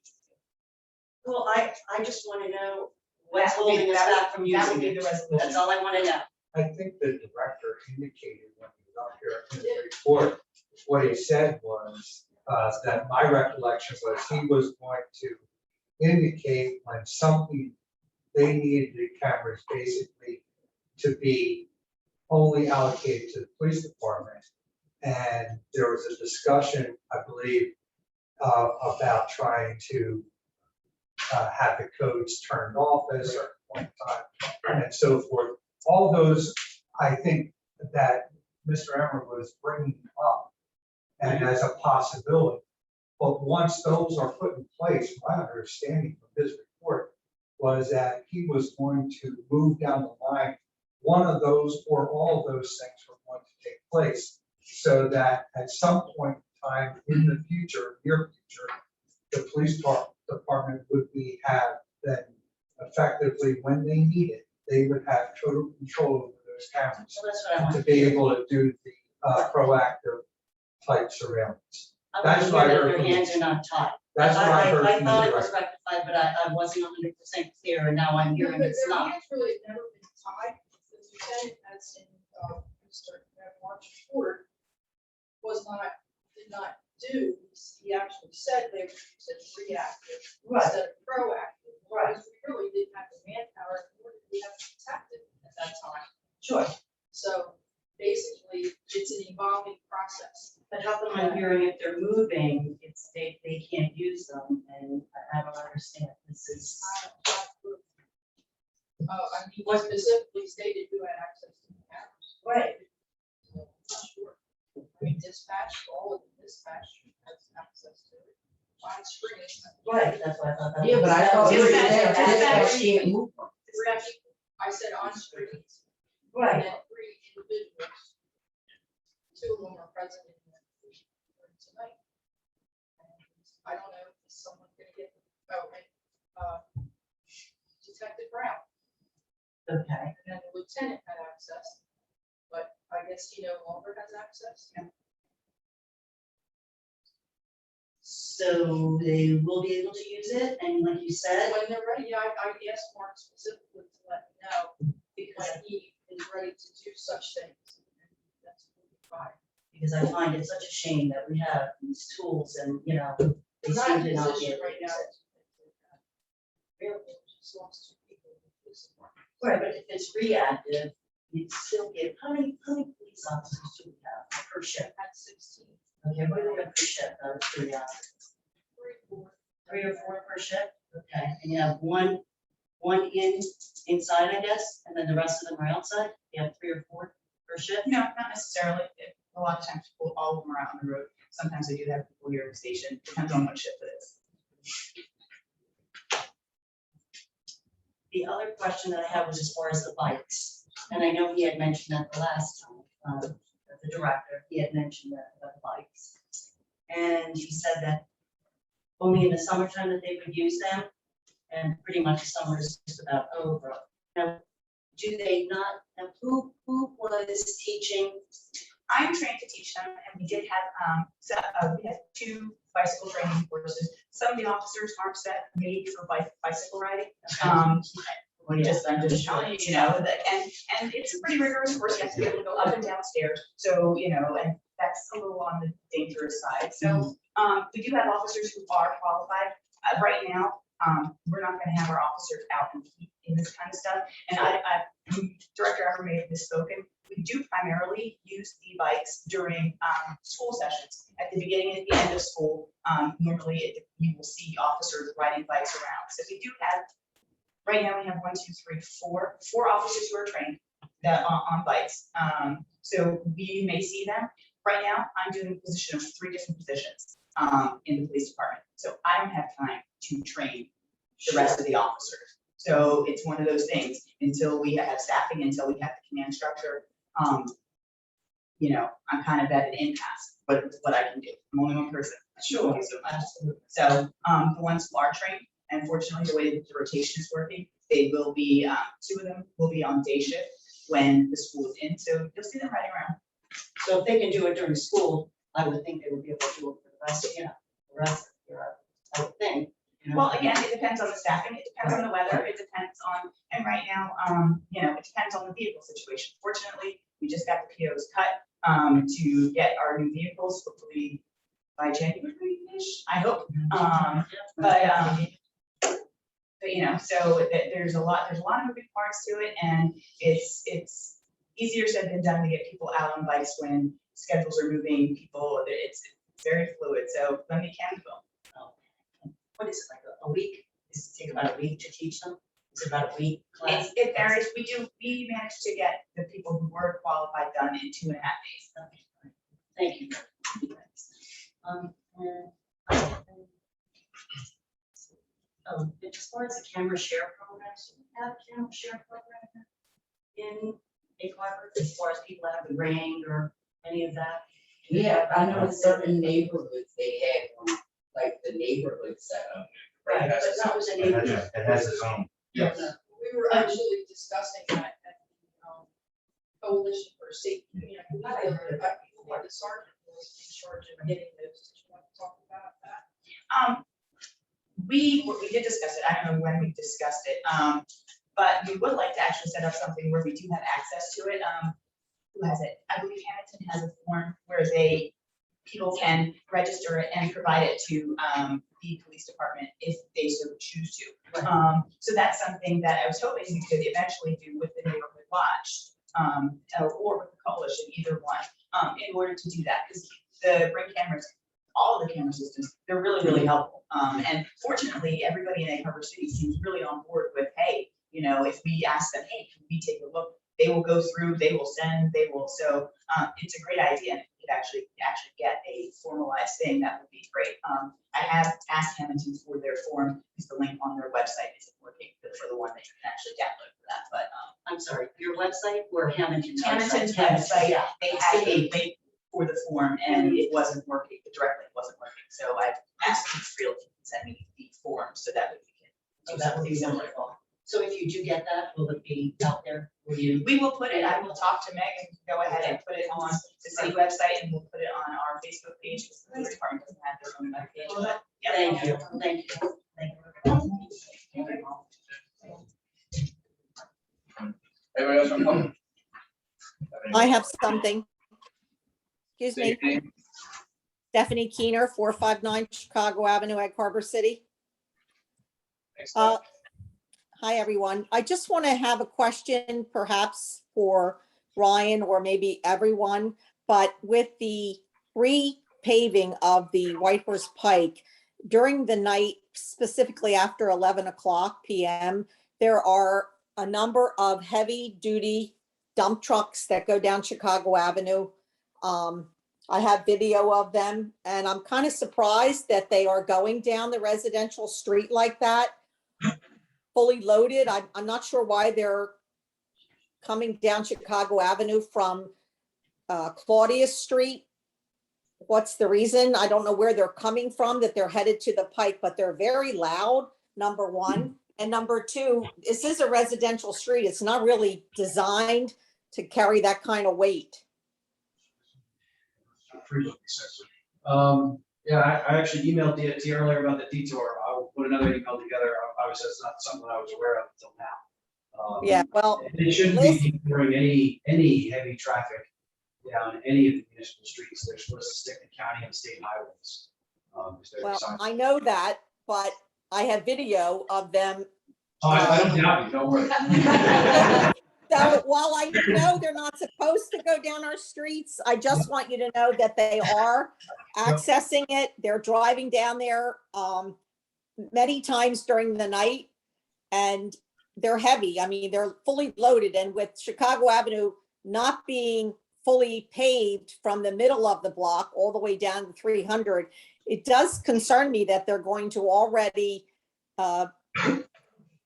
Well, I just want to know what's That would be- holding us that would- back from that would using be it. the resolution. That's all I want to know. I think the director indicated when he was up here in the report, what he said was, that my recollection was he was going to indicate when something, they needed the cameras basically to be only allocated to the police department. And there was a discussion, I believe, about trying to have the codes turned off at a certain point in time and so forth. All those, I think that Mr. Emmer was bringing up and as a possibility. But once those are put in place, my understanding from his report was that he was going to move down the line. One of those or all of those things were going to take place so that at some point in time in the future, near future, the police department would have then effectively when they need it, they would have total control over those cameras So that's what I want. to be able to do the proactive type surveillance. I That's want to what I hear that heard their from hands you. are not tied. That's what I heard I from thought the it was director. rectified, but I wasn't 100% clear, and now I'm hearing it's Their not. hands really have never been tied. The lieutenant, as in, Mr. March report, did not do, he actually said they were using reactive Right. instead of proactive. Right. Because we really didn't have the manpower, nor did we have to protect it at that time. Sure. So basically, it's an evolving process. But how come I'm hearing if they're moving, they can't use them, and I don't understand. This is. I mean, he specifically stated who had access to the cameras. Right. So, not sure. I mean, dispatch, all of the dispatch has access to it. On screen. Right, that's why I thought that. Yeah, but I thought we were Dispatch- dispatch can't move them. I said on screens. Right. And then 3 individuals. 2 of them are present in the room tonight. And I don't know if someone's gonna get, Detective Brown, Okay. and then the lieutenant had access, but I guess he no longer has access. So they will be able to use it, and like you said, When they're ready, I asked Mark specifically to let me know because when he is ready to do such things. That's fine. because I find it such a shame that we have these tools and, they Not seem in to a not be position able to right use now. it. Just lost 2 people in the police department. Right, but if it's reactive, you'd still get, how many police officers do we have per shift? At 16. Okay, what do we have per shift, out of curiosity? 3 or 4 per shift? Okay, and you have one inside, I guess, and then the rest of them are outside? You have 3 or 4 per shift? No, not necessarily. A lot of times, people, all of them are out on the road. Sometimes they do have people here at the station, depends on what shift it is. The other question that I had was as far as the bikes, and I know he had mentioned that the last time, the director, he had mentioned that about the bikes. And he said that only in the summertime that they would use them, and pretty much the summer is just about over. Now, do they not, now who was teaching? I'm trained to teach them, and we did have, we had 2 bicycle training courses. Some of the officers aren't set made for bicycle riding. I'm just telling you, that, and it's a pretty rigorous course. You have to be able to go up and down stairs. So, and that's a little on the dangerous side. So, we do have officers who are qualified. Right now, we're not gonna have our officers out in this kind of stuff. And Director Ever may have misspoken. We do primarily use the bikes during school sessions. At the beginning and at the end of school, normally you will see officers riding bikes around. So we do have, right now we have 1, 2, 3, 4 officers who are trained on bikes. So we may see them. Right now, I'm doing a position of 3 different positions in the police department. So I don't have time to train the rest of the officers. So it's one of those things, until we have staffing, until we have the command structure, I'm kind of at an impasse, but what I can do. I'm only one person. Sure. So, the ones who are trained, unfortunately, the way that the rotation is working, they will be, 2 of them will be on day shift when the school is in, so you'll see them riding around. So if they can do it during school, I would think they would be able to do it for the rest of, the rest of the year, I would think. Well, again, it depends on the staffing, it depends on the weather, it depends on, and right now, it depends on the vehicle situation. Fortunately, we just got the POs cut, to get our new vehicles, hopefully by January-ish, I hope. But, you know, so there's a lot of moving parts to it, and it's easier said than done to get people out on bikes when schedules are moving, it's very fluid, so when we can go. What is it, like a week? Does it take about a week to teach them? Is it about a week class? It varies, we managed to get the people who were qualified done in 2.5 days. Thank you. As far as the camera share programs, do we have a camera share program in Egg Harbor, as far as people that have the ring or any of that? Yeah, I know in certain neighborhoods, they had one, like the neighborhood setup. Right, but that was a neighborhood. It has its own. Yes. We were actually discussing that at the Coalition for Safety. You know, before the sergeant was in charge of getting those. Did you want to talk about that? We did discuss it, I don't know when we discussed it, but we would like to actually set up something where we do have access to it. Who has it? I believe Hamilton has a form where people can register it and provide it to the police department if they so choose to. So that's something that I was hoping we could eventually do with the neighborhood watch, or with the coalition, either one, in order to do that, because the Ring cameras, all of the camera systems, they're really, really helpful. And fortunately, everybody in Egg Harbor City seems really on board with, hey, you know, if we ask them, hey, can we take a look? They will go through, they will send, so it's a great idea. And if we could actually get a formalized thing, that would be great. I have asked Hamilton for their form, because the link on their website isn't working for the one that you can actually download for that, but. I'm sorry, your website or Hamilton's website? Hamilton's website, Yeah. they had a link for the form and it wasn't working, the direct link wasn't working. So I've asked Keith Friel to send me the form so that we can. So that would be wonderful. So if you do get that, will it be out there? We will put it, I will talk to Meg and go ahead and put it on the city website, and we'll put it on our Facebook page, because the police department doesn't have their own web page. But, yeah. Thank you, thank you, thank you. Anybody else want to come? I have something. Excuse State me, your name. Stephanie Keener, 459 Chicago Avenue, Egg Harbor City. Thanks. Hi, everyone. I just want to have a question perhaps for Ryan or maybe everyone, but with the repaving of the White Horse Pike during the night, specifically after 11 o'clock PM, there are a number of heavy-duty dump trucks that go down Chicago Avenue. I have video of them, and I'm kind of surprised that they are going down the residential street like that, fully loaded. I'm not sure why they're coming down Chicago Avenue from Claudius Street. What's the reason? I don't know where they're coming from, that they're headed to the Pike, but they're very loud, number one. And number two, this is a residential street. It's not really designed to carry that kind of weight. Yeah, I actually emailed DOT earlier about the detour. I will put another email together. Obviously, that's not something I was aware of until now. Yeah, well, It shouldn't be detouring any heavy traffic down any of the municipal streets. They're supposed to stick to county and state highways. well, I know that, but I have video of them. Oh, I don't doubt you, don't worry. So while I know they're not supposed to go down our streets, I just want you to know that they are accessing it. They're driving down there many times during the night, and they're heavy. I mean, they're fully loaded, and with Chicago Avenue not being fully paved from the middle of the block all the way down to 300, it does concern me that they're going to already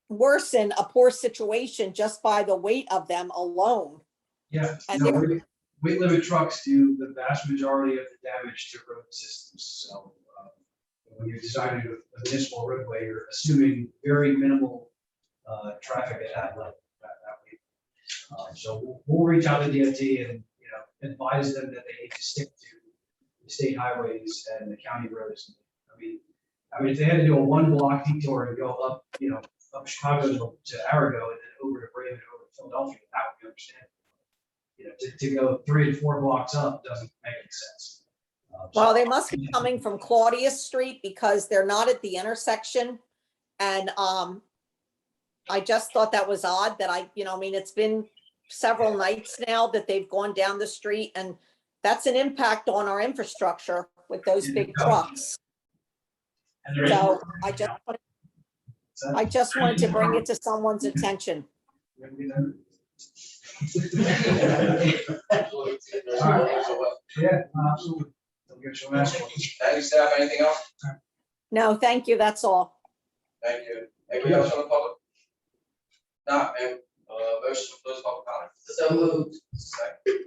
worsen a poor situation just by the weight of them alone. Yeah, And no, weight limit trucks do the vast majority of the damage to road systems. So when you're designing a municipal roadway, you're assuming very minimal traffic at that level. That weight. So we'll reach out to DOT and advise them that they need to stick to the state highways and the county roads. I mean, if they had to do a 1 block detour and go up, up Chicago to Arago and then over to Braven, over to Philadelphia, that would be understandable. To go 3 and 4 blocks up doesn't make any sense. Well, they must be coming from Claudius Street because they're not at the intersection. And I just thought that was odd that I mean, it's been several nights now that they've gone down the street and that's an impact on our infrastructure with those big trucks. And there is. So I just wanted to bring it to someone's attention. Yeah, absolutely. Don't get your last one. Thank you, staff. Anything else? No, thank you. That's all. Thank you. Anybody else on the public? Not, ma'am. Motion to close public comment. So moved. Second.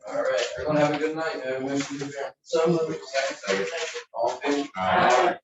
All right, everyone have a good night. Motion to adjourn. So moved. Second. All in favor? Aye.